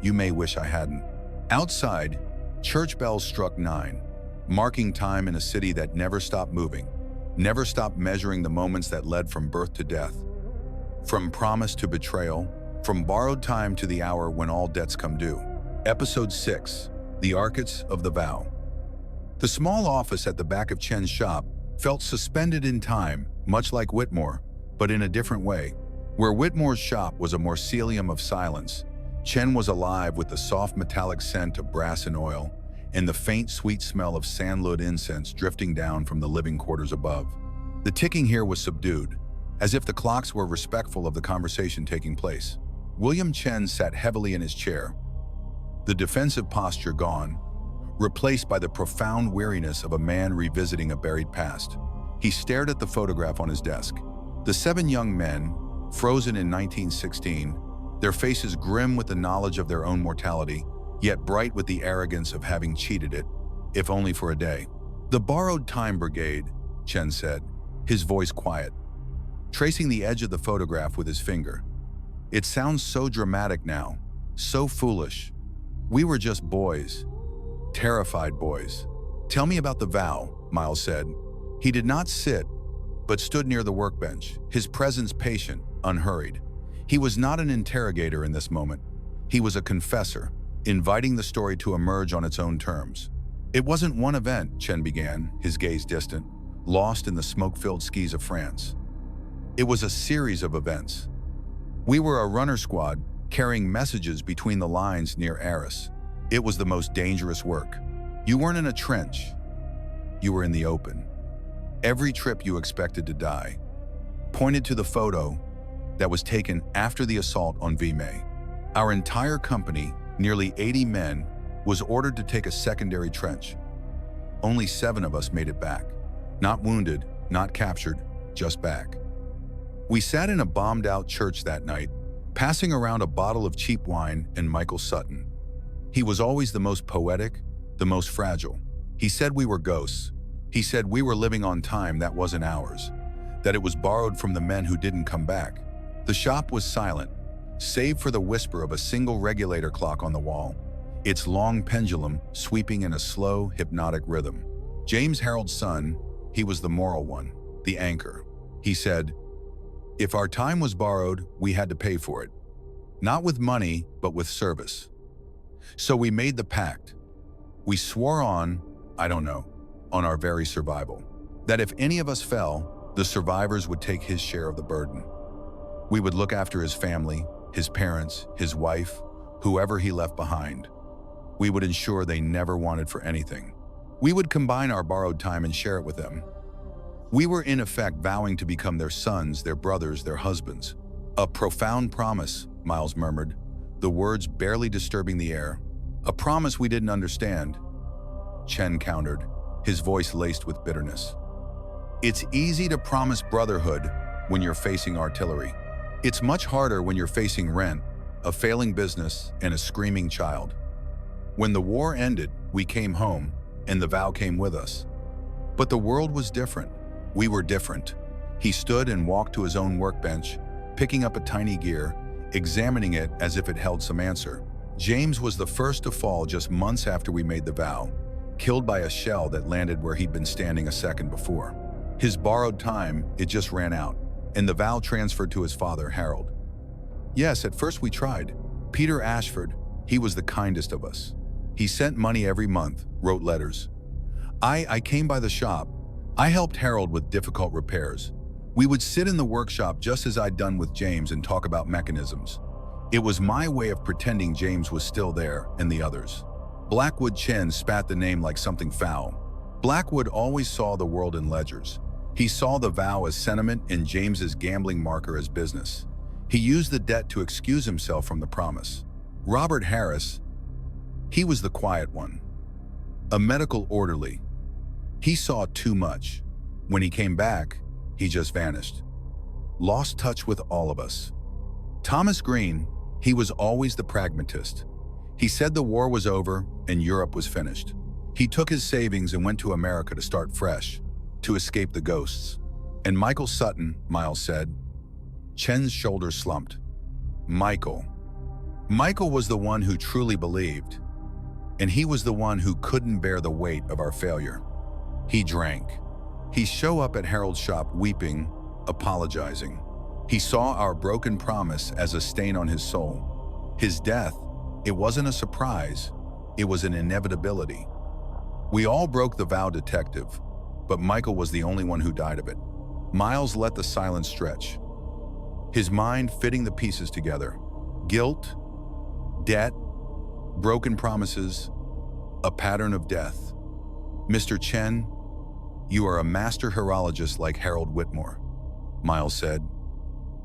you may wish I hadn't." Outside, church bells struck 9, marking time in a city that never stopped moving, never stopped measuring the moments that led from birth to death. From promise to betrayal, from borrowed time to the hour when all debts come due. Episode 6, The Archets of the Vow. The small office at the back of Chen's shop felt suspended in time, much like Whitmore, but in a different way. Where Whitmore's shop was a mausoleum of silence, Chen was alive with the soft metallic scent of brass and oil, and the faint sweet smell of sandalwood incense drifting down from the living quarters above. The ticking here was subdued, as if the clocks were respectful of the conversation taking place. William Chen sat heavily in his chair, the defensive posture gone, replaced by the profound weariness of a man revisiting a buried past. He stared at the photograph on his desk. The 7 young men, frozen in 1916, their faces grim with the knowledge of their own mortality, yet bright with the arrogance of having cheated it, if only for a day. "The Borrowed Time Brigade," Chen said, his voice quiet, tracing the edge of the photograph with his finger. "It sounds so dramatic now, so foolish. We were just boys, terrified boys." "Tell me about the vow," Miles said. He did not sit, but stood near the workbench, his presence patient, unhurried. He was not an interrogator in this moment. He was a confessor, inviting the story to emerge on its own terms. "It wasn't one event," Chen began, his gaze distant, lost in the smoke-filled skies of France. "It was a series of events. We were a runner squad carrying messages between the lines near Arras. It was the most dangerous work. You weren't in a trench. You were in the open. Every trip you expected to die." Pointed to the photo that was taken after the assault on Vimy. "Our entire company, nearly 80 men, was ordered to take a secondary trench. Only 7 of us made it back. Not wounded, not captured, just back. We sat in a bombed-out church that night, passing around a bottle of cheap wine and Michael Sutton. He was always the most poetic, the most fragile. He said we were ghosts. He said we were living on time that wasn't ours, that it was borrowed from the men who didn't come back." The shop was silent, save for the whisper of a single regulator clock on the wall, its long pendulum sweeping in a slow, hypnotic rhythm. James Harold's son, he was the moral one, the anchor. He said, "If our time was borrowed, we had to pay for it. Not with money, but with service. So we made the pact. We swore on, I don't know, on our very survival, that if any of us fell, the survivors would take his share of the burden. We would look after his family, his parents, his wife, whoever he left behind. We would ensure they never wanted for anything. We would combine our borrowed time and share it with them. We were in effect vowing to become their sons, their brothers, their husbands." "A profound promise," Miles murmured, the words barely disturbing the air. "A promise we didn't understand," Chen countered, his voice laced with bitterness. "It's easy to promise brotherhood when you're facing artillery. It's much harder when you're facing rent, a failing business, and a screaming child. When the war ended, we came home, and the vow came with us. But the world was different. We were different." He stood and walked to his own workbench, picking up a tiny gear, examining it as if it held some answer. "James was the first to fall just months after we made the vow, killed by a shell that landed where he'd been standing a second before. His borrowed time, it just ran out. and the vow transferred to his father, Harold. Yes, at first we tried. Peter Ashford, he was the kindest of us. He sent money every month, wrote letters. I came by the shop. I helped Harold with difficult repairs. We would sit in the workshop just as I'd done with James and talk about mechanisms. It was my way of pretending James was still there and the others. Blackwood Chen spat the name like something foul. Blackwood always saw the world in ledgers. He saw the vow as sentiment and James's gambling marker as business. He used the debt to excuse himself from the promise. Robert Harris, he was the quiet one. A medical orderly. He saw too much. When he came back, he just vanished. Lost touch with all of us. Thomas Green, he was always the pragmatist. He said the war was over and Europe was finished. He took his savings and went to America to start fresh, to escape the ghosts. And Michael Sutton, Miles said. Chen's shoulders slumped. Michael was the one who truly believed, and he was the one who couldn't bear the weight of our failure. He drank. He'd show up at Harold's shop weeping, apologizing. He saw our broken promise as a stain on his soul. His death, it wasn't a surprise, it was an inevitability. We all broke the vow, detective, but Michael was the only one who died of it. Miles let the silence stretch, his mind fitting the pieces together. Guilt, debt, broken promises, a pattern of death. Mr. Chen, you are a master horologist like Harold Whitmore, Miles said,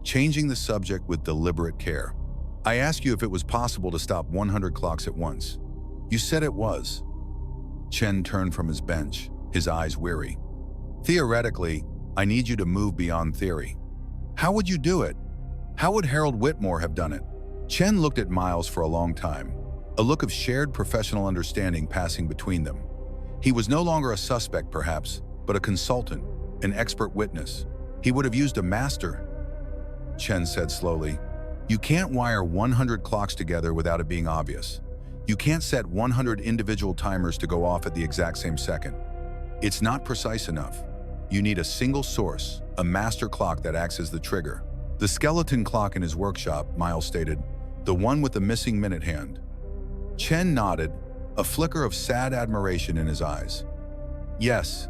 changing the subject with deliberate care. I asked you if it was possible to stop 100 clocks at once. You said it was. Chen turned from his bench, his eyes weary. Theoretically, I need you to move beyond theory. How would you do it? How would Harold Whitmore have done it? Chen looked at Miles for a long time, a look of shared professional understanding passing between them. He was no longer a suspect, perhaps, but a consultant, an expert witness. He would have used a master. Chen said slowly, you can't wire 100 clocks together without it being obvious. You can't set 100 individual timers to go off at the exact same second. It's not precise enough. You need a single source, a master clock that acts as the trigger. The skeleton clock in his workshop, Miles stated, the one with the missing minute hand. Chen nodded, a flicker of sad admiration in his eyes. Yes,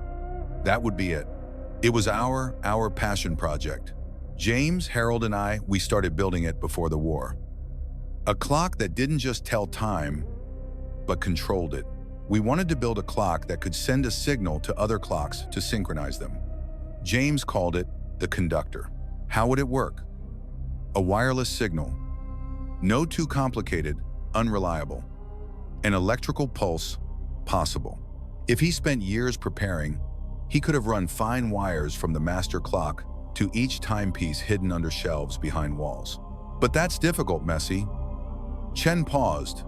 that would be it. It was our passion project. James, Harold, and I, we started building it before the war. A clock that didn't just tell time, but controlled it. We wanted to build a clock that could send a signal to other clocks to synchronize them. James called it the conductor. How would it work? A wireless signal. No too complicated, unreliable. An electrical pulse, possible. If he spent years preparing, he could have run fine wires from the master clock to each timepiece hidden under shelves behind walls. But that's difficult, Messi. Chen paused,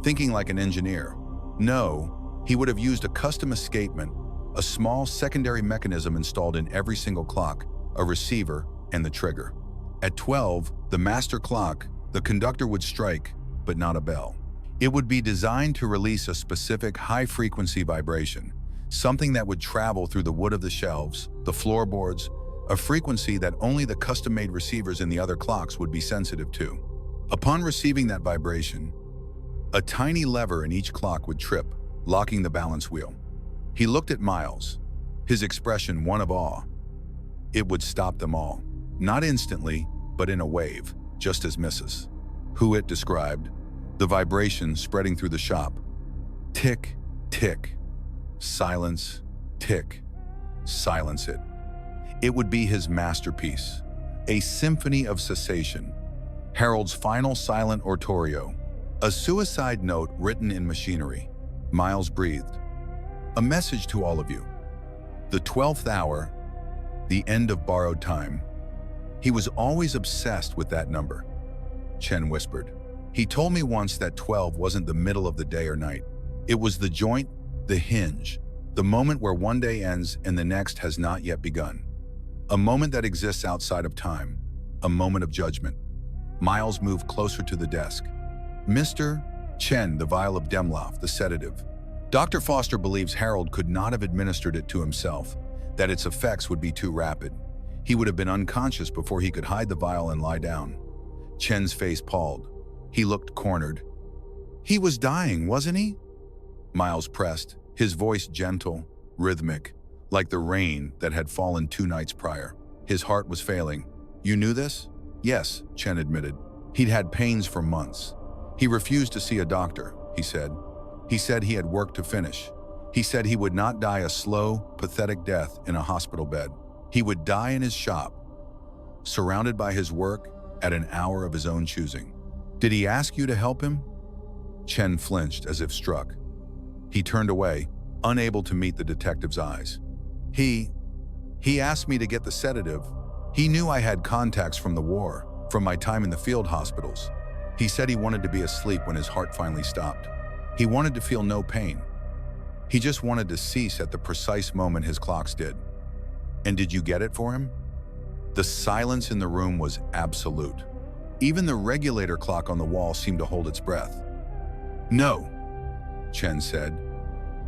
thinking like an engineer. No, he would have used a custom escapement, a small secondary mechanism installed in every single clock, a receiver, and the trigger. At 12, the master clock, the conductor would strike, but not a bell. It would be designed to release a specific high-frequency vibration, something that would travel through the wood of the shelves, the floorboards, a frequency that only the custom-made receivers in the other clocks would be sensitive to. Upon receiving that vibration, a tiny lever in each clock would trip, locking the balance wheel. He looked at Miles, his expression one of awe. It would stop them all. Not instantly, but in a wave, just as Mrs. Hewitt described, the vibration spreading through the shop. Tick, tick, silence, tick, silence it. It would be his masterpiece, a symphony of cessation, Harold's final silent oratorio, a suicide note written in machinery. Miles breathed. A message to all of you. The 12th hour, the end of borrowed time. He was always obsessed with that number, Chen whispered. He told me once that 12 wasn't the middle of the day or night. It was the joint, the hinge, the moment where one day ends and the next has not yet begun. A moment that exists outside of time, a moment of judgment. Miles moved closer to the desk. Mr. Chen, the vial of Demloff, the sedative. Dr. Foster believes Harold could not have administered it to himself, that its effects would be too rapid. He would have been unconscious before he could hide the vial and lie down. Chen's face palled. He looked cornered. He was dying, wasn't he? Miles pressed, his voice gentle, rhythmic, like the rain that had fallen 2 nights prior. His heart was failing. You knew this? Yes, Chen admitted. He'd had pains for months. He refused to see a doctor, he said. He said he had work to finish. He said he would not die a slow, pathetic death in a hospital bed. He would die in his shop, surrounded by his work at an hour of his own choosing. Did he ask you to help him? Chen flinched as if struck. He turned away, unable to meet the detective's eyes. He asked me to get the sedative. He knew I had contacts from the war, from my time in the field hospitals. He said he wanted to be asleep when his heart finally stopped. He wanted to feel no pain. He just wanted to cease at the precise moment his clocks did. And did you get it for him? The silence in the room was absolute. Even the regulator clock on the wall seemed to hold its breath. No, Chen said,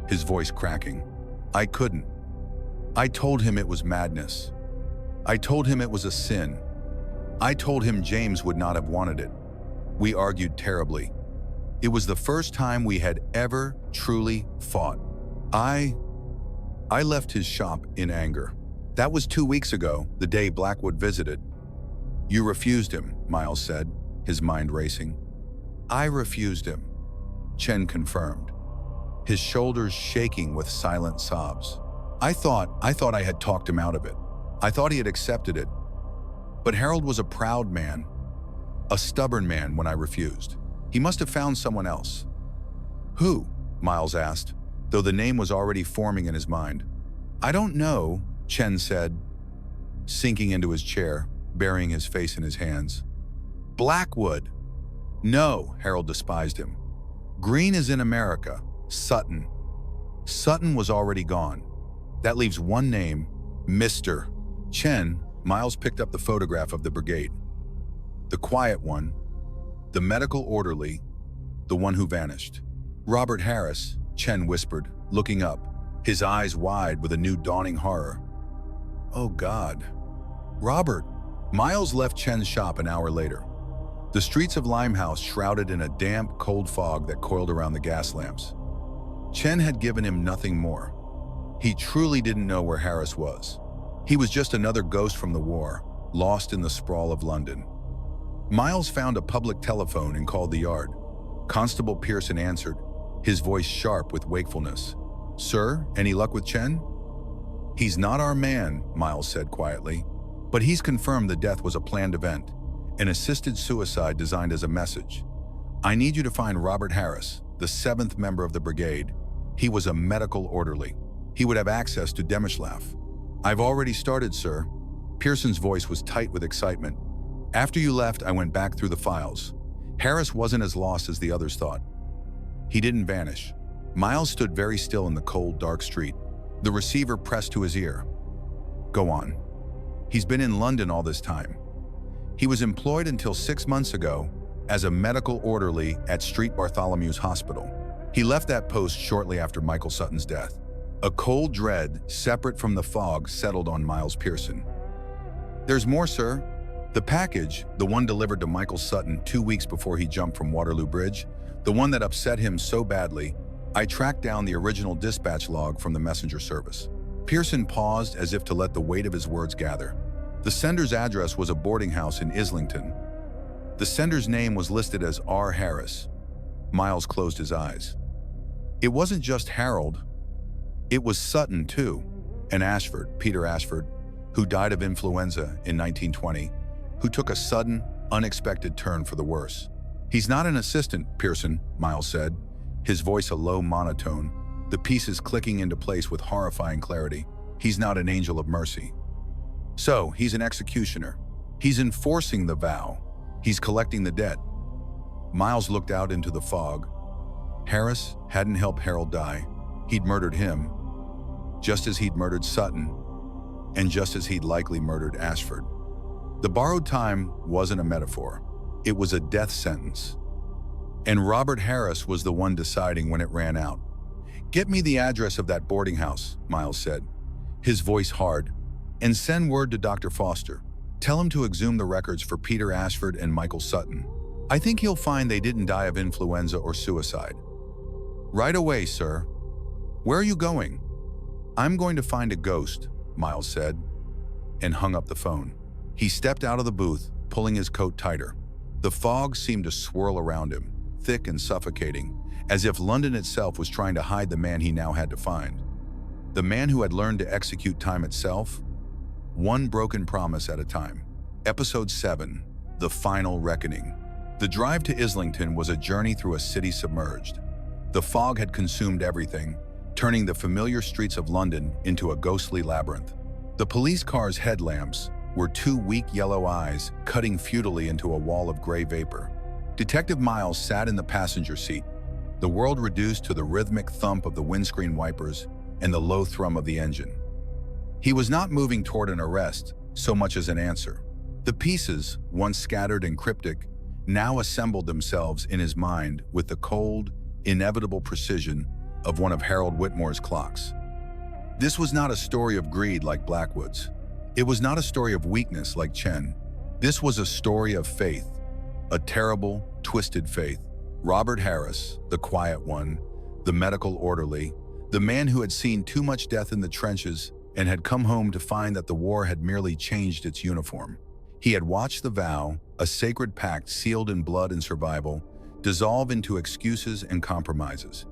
his voice cracking. I couldn't. I told him it was madness. I told him it was a sin. I told him James would not have wanted it. We argued terribly. It was the first time we had ever truly fought. I left his shop in anger. That was 2 weeks ago, the day Blackwood visited. You refused him, Miles said, his mind racing. I refused him, Chen confirmed, his shoulders shaking with silent sobs. I thought I had talked him out of it. I thought he had accepted it. But Harold was a proud man, a stubborn man when I refused. He must have found someone else. Who? Miles asked, though the name was already forming in his mind. I don't know, Chen said, sinking into his chair, burying his face in his hands. Blackwood. No, Harold despised him. Green is in America. Sutton. Sutton was already gone. That leaves one name, Mr. Chen. Miles picked up the photograph of the brigade. The quiet one, the medical orderly, the one who vanished. Robert Harris, Chen whispered, looking up, his eyes wide with a new dawning horror. Oh God. Robert. Miles left Chen's shop an hour later. The streets of Limehouse shrouded in a damp, cold fog that coiled around the gas lamps. Chen had given him nothing more. He truly didn't know where Harris was. He was just another ghost from the war, lost in the sprawl of London. Miles found a public telephone and called the yard. Constable Pearson answered, his voice sharp with wakefulness. Sir, any luck with Chen? He's not our man, Miles said quietly, but he's confirmed the death was a planned event, an assisted suicide designed as a message. I need you to find Robert Harris, the 7th member of the brigade. He was a medical orderly. He would have access to Demishlav. I've already started, sir. Pearson's voice was tight with excitement. After you left, I went back through the files. Harris wasn't as lost as the others thought. He didn't vanish. Miles stood very still in the cold, dark street, the receiver pressed to his ear. Go on. He's been in London all this time. He was employed until 6 months ago as a medical orderly at St. Bartholomew's Hospital. He left that post shortly after Michael Sutton's death. A cold dread, separate from the fog, settled on Miles Pearson. There's more, sir. The package, the one delivered to Michael Sutton 2 weeks before he jumped from Waterloo Bridge, the one that upset him so badly, I tracked down the original dispatch log from the messenger service. Pearson paused as if to let the weight of his words gather. The sender's address was a boarding house in Islington. The sender's name was listed as R. Harris. Miles closed his eyes. It wasn't just Harold. It was Sutton, too, and Ashford, Peter Ashford, who died of influenza in 1920, who took a sudden, unexpected turn for the worse. He's not an assistant, Pearson, Miles said, his voice a low monotone, the pieces clicking into place with horrifying clarity. He's not an angel of mercy. So, he's an executioner. He's enforcing the vow. He's collecting the debt. Miles looked out into the fog. Harris hadn't helped Harold die. He'd murdered him, just as he'd murdered Sutton, and just as he'd likely murdered Ashford. The borrowed time wasn't a metaphor. It was a death sentence. And Robert Harris was the one deciding when it ran out. Get me the address of that boarding house, Miles said, his voice hard. And send word to Dr. Foster. Tell him to exhume the records for Peter Ashford and Michael Sutton. I think he'll find they didn't die of influenza or suicide." "Right away, sir." "Where are you going?" "I'm going to find a ghost," Miles said, and hung up the phone. He stepped out of the booth, pulling his coat tighter. The fog seemed to swirl around him, thick and suffocating, as if London itself was trying to hide the man he now had to find. The man who had learned to execute time itself, one broken promise at a time. Episode 7, The Final Reckoning. The drive to Islington was a journey through a city submerged. The fog had consumed everything, turning the familiar streets of London into a ghostly labyrinth. The police car's headlamps were two weak yellow eyes cutting futilely into a wall of gray vapor. Detective Miles sat in the passenger seat, the world reduced to the rhythmic thump of the windscreen wipers and the low thrum of the engine. He was not moving toward an arrest so much as an answer. The pieces, once scattered and cryptic, now assembled themselves in his mind with the cold, inevitable precision of one of Harold Whitmore's clocks. This was not a story of greed like Blackwood's. It was not a story of weakness like Chen. This was a story of faith, a terrible, twisted faith. Robert Harris, the quiet one, the medical orderly, the man who had seen too much death in the trenches and had come home to find that the war had merely changed its uniform. He had watched the vow, a sacred pact sealed in blood and survival, dissolve into excuses and compromises.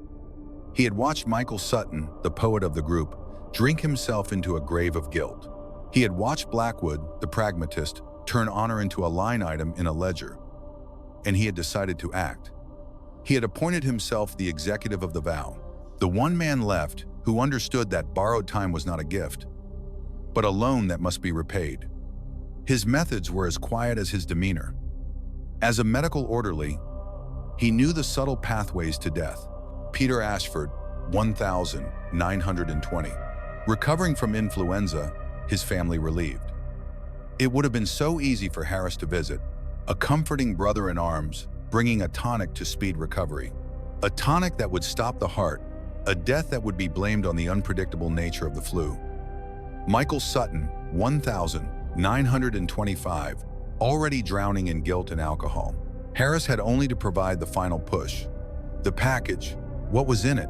He had watched Michael Sutton, the poet of the group, drink himself into a grave of guilt. He had watched Blackwood, the pragmatist, turn honor into a line item in a ledger. And he had decided to act. He had appointed himself the executive of the vow, the one man left who understood that borrowed time was not a gift, but a loan that must be repaid. His methods were as quiet as his demeanor. As a medical orderly, he knew the subtle pathways to death. Peter Ashford, 1920. Recovering from influenza, his family relieved. It would have been so easy for Harris to visit, a comforting brother in arms, bringing a tonic to speed recovery. A tonic that would stop the heart, a death that would be blamed on the unpredictable nature of the flu. Michael Sutton, 1925, already drowning in guilt and alcohol. Harris had only to provide the final push. The package, what was in it?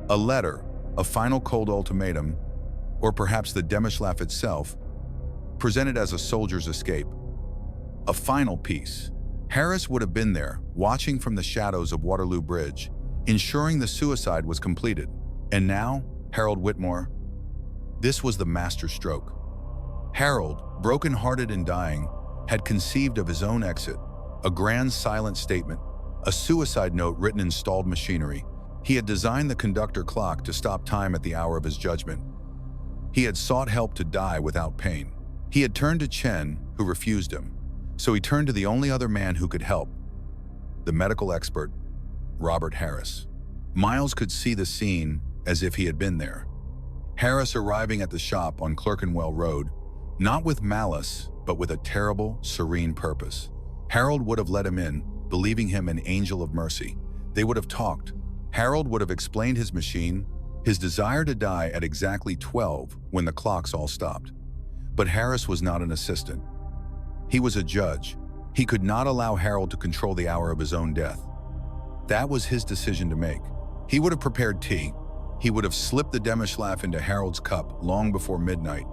A letter, a final cold ultimatum, or perhaps the Demoiselle itself, presented as a soldier's escape. A final piece. Harris would have been there, watching from the shadows of Waterloo Bridge, ensuring the suicide was completed. And now, Harold Whitmore. This was the master stroke. Harold, broken-hearted and dying, had conceived of his own exit, a grand silent statement, a suicide note written in stalled machinery. He had designed the conductor clock to stop time at the hour of his judgment. He had sought help to die without pain. He had turned to Chen, who refused him. So he turned to the only other man who could help, the medical expert, Robert Harris. Miles could see the scene as if he had been there. Harris arriving at the shop on Clerkenwell Road, not with malice, but with a terrible, serene purpose. Harold would have let him in, believing him an angel of mercy. They would have talked. Harold would have explained his machine, his desire to die at exactly 12 when the clocks all stopped. But Harris was not an assistant. He was a judge. He could not allow Harold to control the hour of his own death. That was his decision to make. He would have prepared tea. He would have slipped the Demoiselle into Harold's cup long before midnight,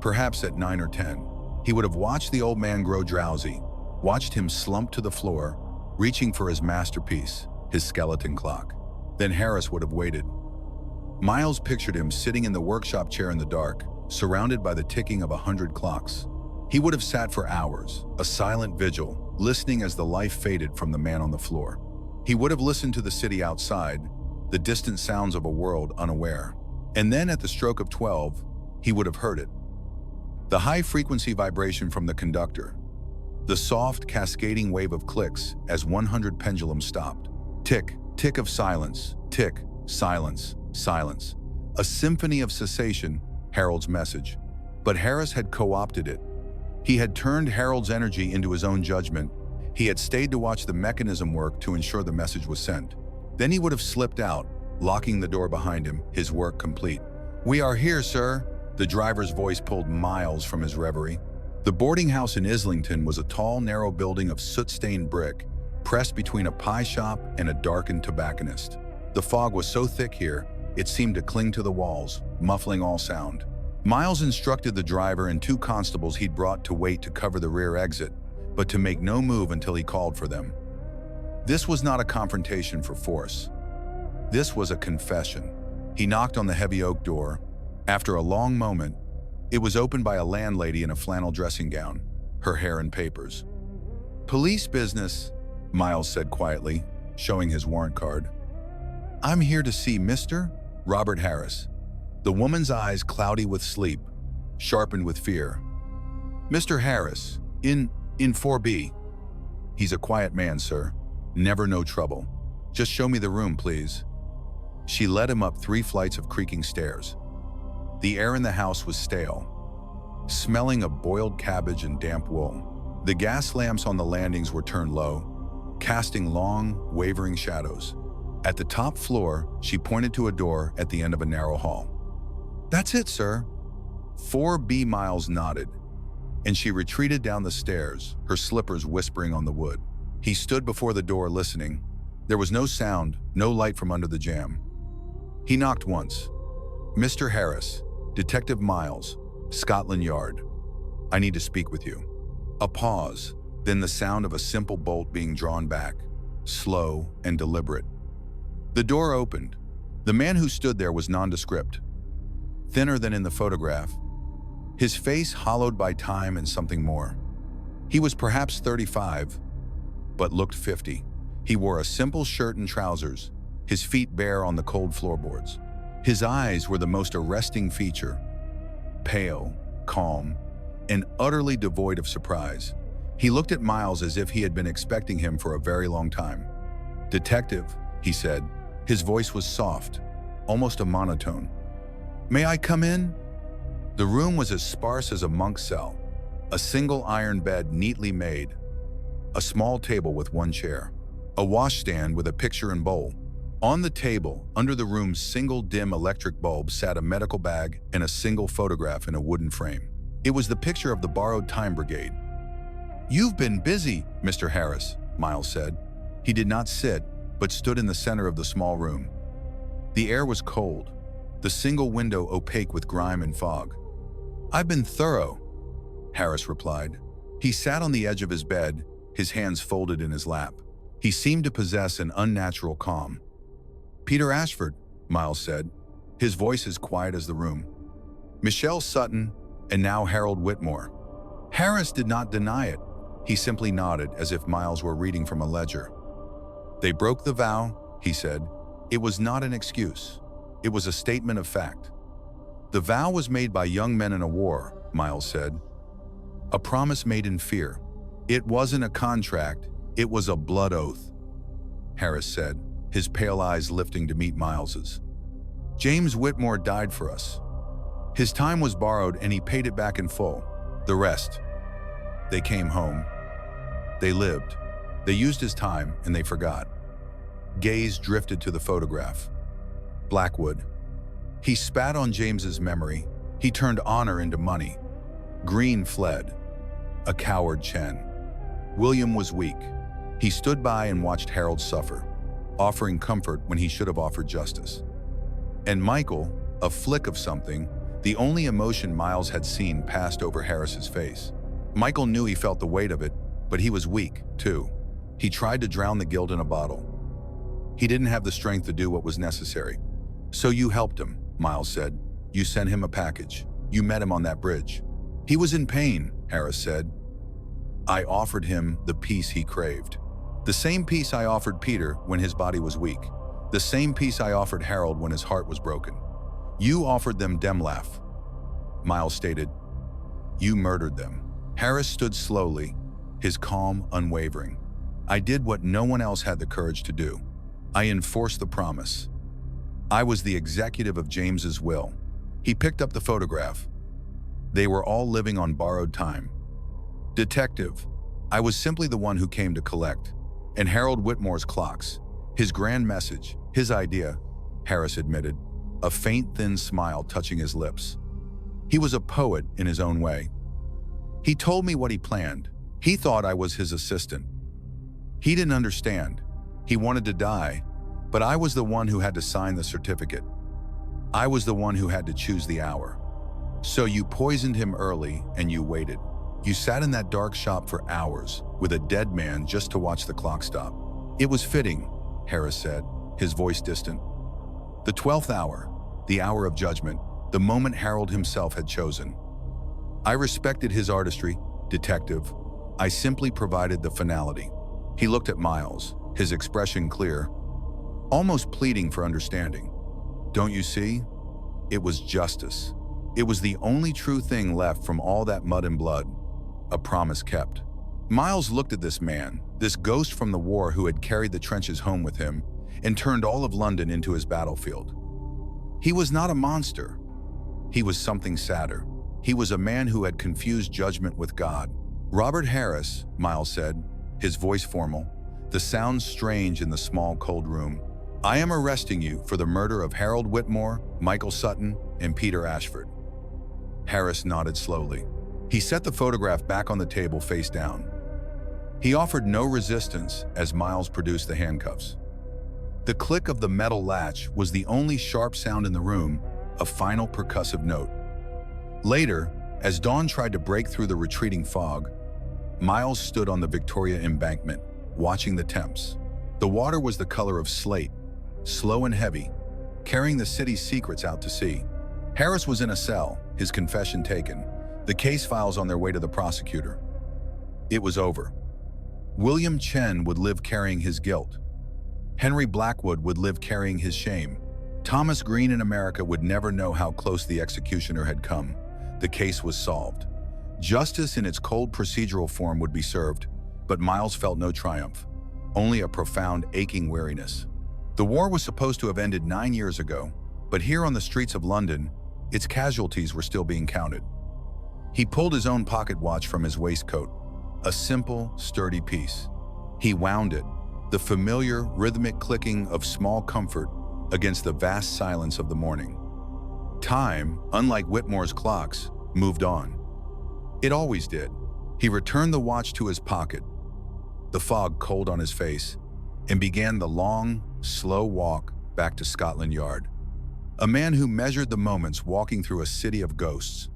perhaps at 9 or 10. He would have watched the old man grow drowsy, watched him slump to the floor, reaching for his masterpiece, his skeleton clock. Then Harris would have waited. Miles pictured him sitting in the workshop chair in the dark, surrounded by the ticking of 100 clocks. He would have sat for hours, a silent vigil, listening as the life faded from the man on the floor. He would have listened to the city outside, the distant sounds of a world unaware. And then at the stroke of 12, he would have heard it. The high-frequency vibration from the conductor, the soft, cascading wave of clicks as 100 pendulums stopped. Tick, tick of silence, tick, silence, silence. A symphony of cessation, Harold's message. But Harris had co-opted it. He had turned Harold's energy into his own judgment. He had stayed to watch the mechanism work to ensure the message was sent. Then he would have slipped out, locking the door behind him, his work complete. "We are here, sir," The driver's voice pulled Miles from his reverie. The boarding house in Islington was a tall, narrow building of soot-stained brick, pressed between a pie shop and a darkened tobacconist. The fog was so thick here, it seemed to cling to the walls, muffling all sound. Miles instructed the driver and 2 constables he'd brought to wait to cover the rear exit, but to make no move until he called for them. This was not a confrontation for force. This was a confession. He knocked on the heavy oak door. After a long moment, it was opened by a landlady in a flannel dressing gown, her hair in papers. "Police business," Miles said quietly, showing his warrant card. "I'm here to see Mr. Robert Harris." The woman's eyes, cloudy with sleep, sharpened with fear. "Mr. Harris, in 4B. He's a quiet man, sir. Never no trouble. Just show me the room, please." She led him up 3 flights of creaking stairs. The air in the house was stale, smelling of boiled cabbage and damp wool. The gas lamps on the landings were turned low, casting long, wavering shadows. At the top floor, she pointed to a door at the end of a narrow hall. "That's it, sir." 4B. Miles nodded, and she retreated down the stairs, her slippers whispering on the wood. He stood before the door listening. There was no sound, no light from under the jamb. He knocked once. "Mr. Harris, Detective Miles, Scotland Yard. I need to speak with you." A pause, then the sound of a simple bolt being drawn back, slow and deliberate. The door opened. The man who stood there was nondescript, thinner than in the photograph, his face hollowed by time and something more. He was perhaps 35, but looked 50. He wore a simple shirt and trousers, his feet bare on the cold floorboards. His eyes were the most arresting feature, pale, calm, and utterly devoid of surprise. He looked at Miles as if he had been expecting him for a very long time. "Detective," he said. His voice was soft, almost a monotone. "May I come in?" The room was as sparse as a monk's cell. A single iron bed neatly made, a small table with 1 chair, a washstand with a picture and bowl. On the table, under the room's single dim electric bulb, sat a medical bag and a single photograph in a wooden frame. It was the picture of the Borrowed Time Brigade. "You've been busy, Mr. Harris," Miles said. He did not sit, but stood in the center of the small room. The air was cold, the single window opaque with grime and fog. "I've been thorough," Harris replied. He sat on the edge of his bed, his hands folded in his lap. He seemed to possess an unnatural calm. "Peter Ashford," Miles said, his voice as quiet as the room. "Michelle Sutton, and now Harold Whitmore." Harris did not deny it. He simply nodded as if Miles were reading from a ledger. "They broke the vow," he said. "It was not an excuse. It was a statement of fact." "The vow was made by young men in a war," Miles said. "A promise made in fear. It wasn't a contract, it was a blood oath," Harris said, his pale eyes lifting to meet Miles's. "James Whitmore died for us. His time was borrowed and he paid it back in full. The rest. They came home. They lived. They used his time and they forgot." Gaze drifted to the photograph. Blackwood. He spat on James's memory. He turned honor into money. Green fled. A coward Chen. William was weak. He stood by and watched Harold suffer, offering comfort when he should have offered justice. And Michael, a flick of something, the only emotion Miles had seen, passed over Harris's face. Michael knew he felt the weight of it, but he was weak, too. He tried to drown the guilt in a bottle. He didn't have the strength to do what was necessary. "So you helped him," Miles said. "You sent him a package. You met him on that bridge." "He was in pain," Harris said. "I offered him the peace he craved. The same peace I offered Peter when his body was weak. The same peace I offered Harold when his heart was broken. You offered them Demlaff," Miles stated. "You murdered them." Harris stood slowly, his calm unwavering. "I did what no one else had the courage to do. I enforced the promise. I was the executive of James's will." He picked up the photograph. "They were all living on borrowed time. Detective, I was simply the one who came to collect. And Harold Whitmore's clocks, his grand message, his idea," Harris admitted, a faint, thin smile touching his lips. He was a poet in his own way. He told me what he planned. He thought I was his assistant. He didn't understand. He wanted to die, but I was the one who had to sign the certificate. I was the one who had to choose the hour. So you poisoned him early and you waited. You sat in that dark shop for hours with a dead man just to watch the clock stop. It was fitting, Harris said, his voice distant. The 12th hour, the hour of judgment, the moment Harold himself had chosen. I respected his artistry, detective. I simply provided the finality. He looked at Miles, his expression clear, almost pleading for understanding. Don't you see? It was justice. It was the only true thing left from all that mud and blood. A promise kept. Miles looked at this man, this ghost from the war who had carried the trenches home with him and turned all of London into his battlefield. He was not a monster. He was something sadder. He was a man who had confused judgment with God. Robert Harris, Miles said, his voice formal, the sound strange in the small, cold room. I am arresting you for the murder of Harold Whitmore, Michael Sutton, and Peter Ashford. Harris nodded slowly. He set the photograph back on the table face down. He offered no resistance as Miles produced the handcuffs. The click of the metal latch was the only sharp sound in the room, a final percussive note. Later, as dawn tried to break through the retreating fog, Miles stood on the Victoria Embankment, watching the Thames. The water was the color of slate, slow and heavy, carrying the city's secrets out to sea. Harris was in a cell, his confession taken, the case files on their way to the prosecutor. It was over. William Chen would live carrying his guilt. Henry Blackwood would live carrying his shame. Thomas Green in America would never know how close the executioner had come. The case was solved. Justice in its cold procedural form would be served, but Miles felt no triumph, only a profound aching weariness. The war was supposed to have ended 9 years ago, but here on the streets of London, its casualties were still being counted. He pulled his own pocket watch from his waistcoat, a simple, sturdy piece. He wound it, the familiar, rhythmic clicking of small comfort against the vast silence of the morning. Time, unlike Whitmore's clocks, moved on. It always did. He returned the watch to his pocket, the fog cold on his face, and began the long, slow walk back to Scotland Yard. A man who measured the moments walking through a city of ghosts.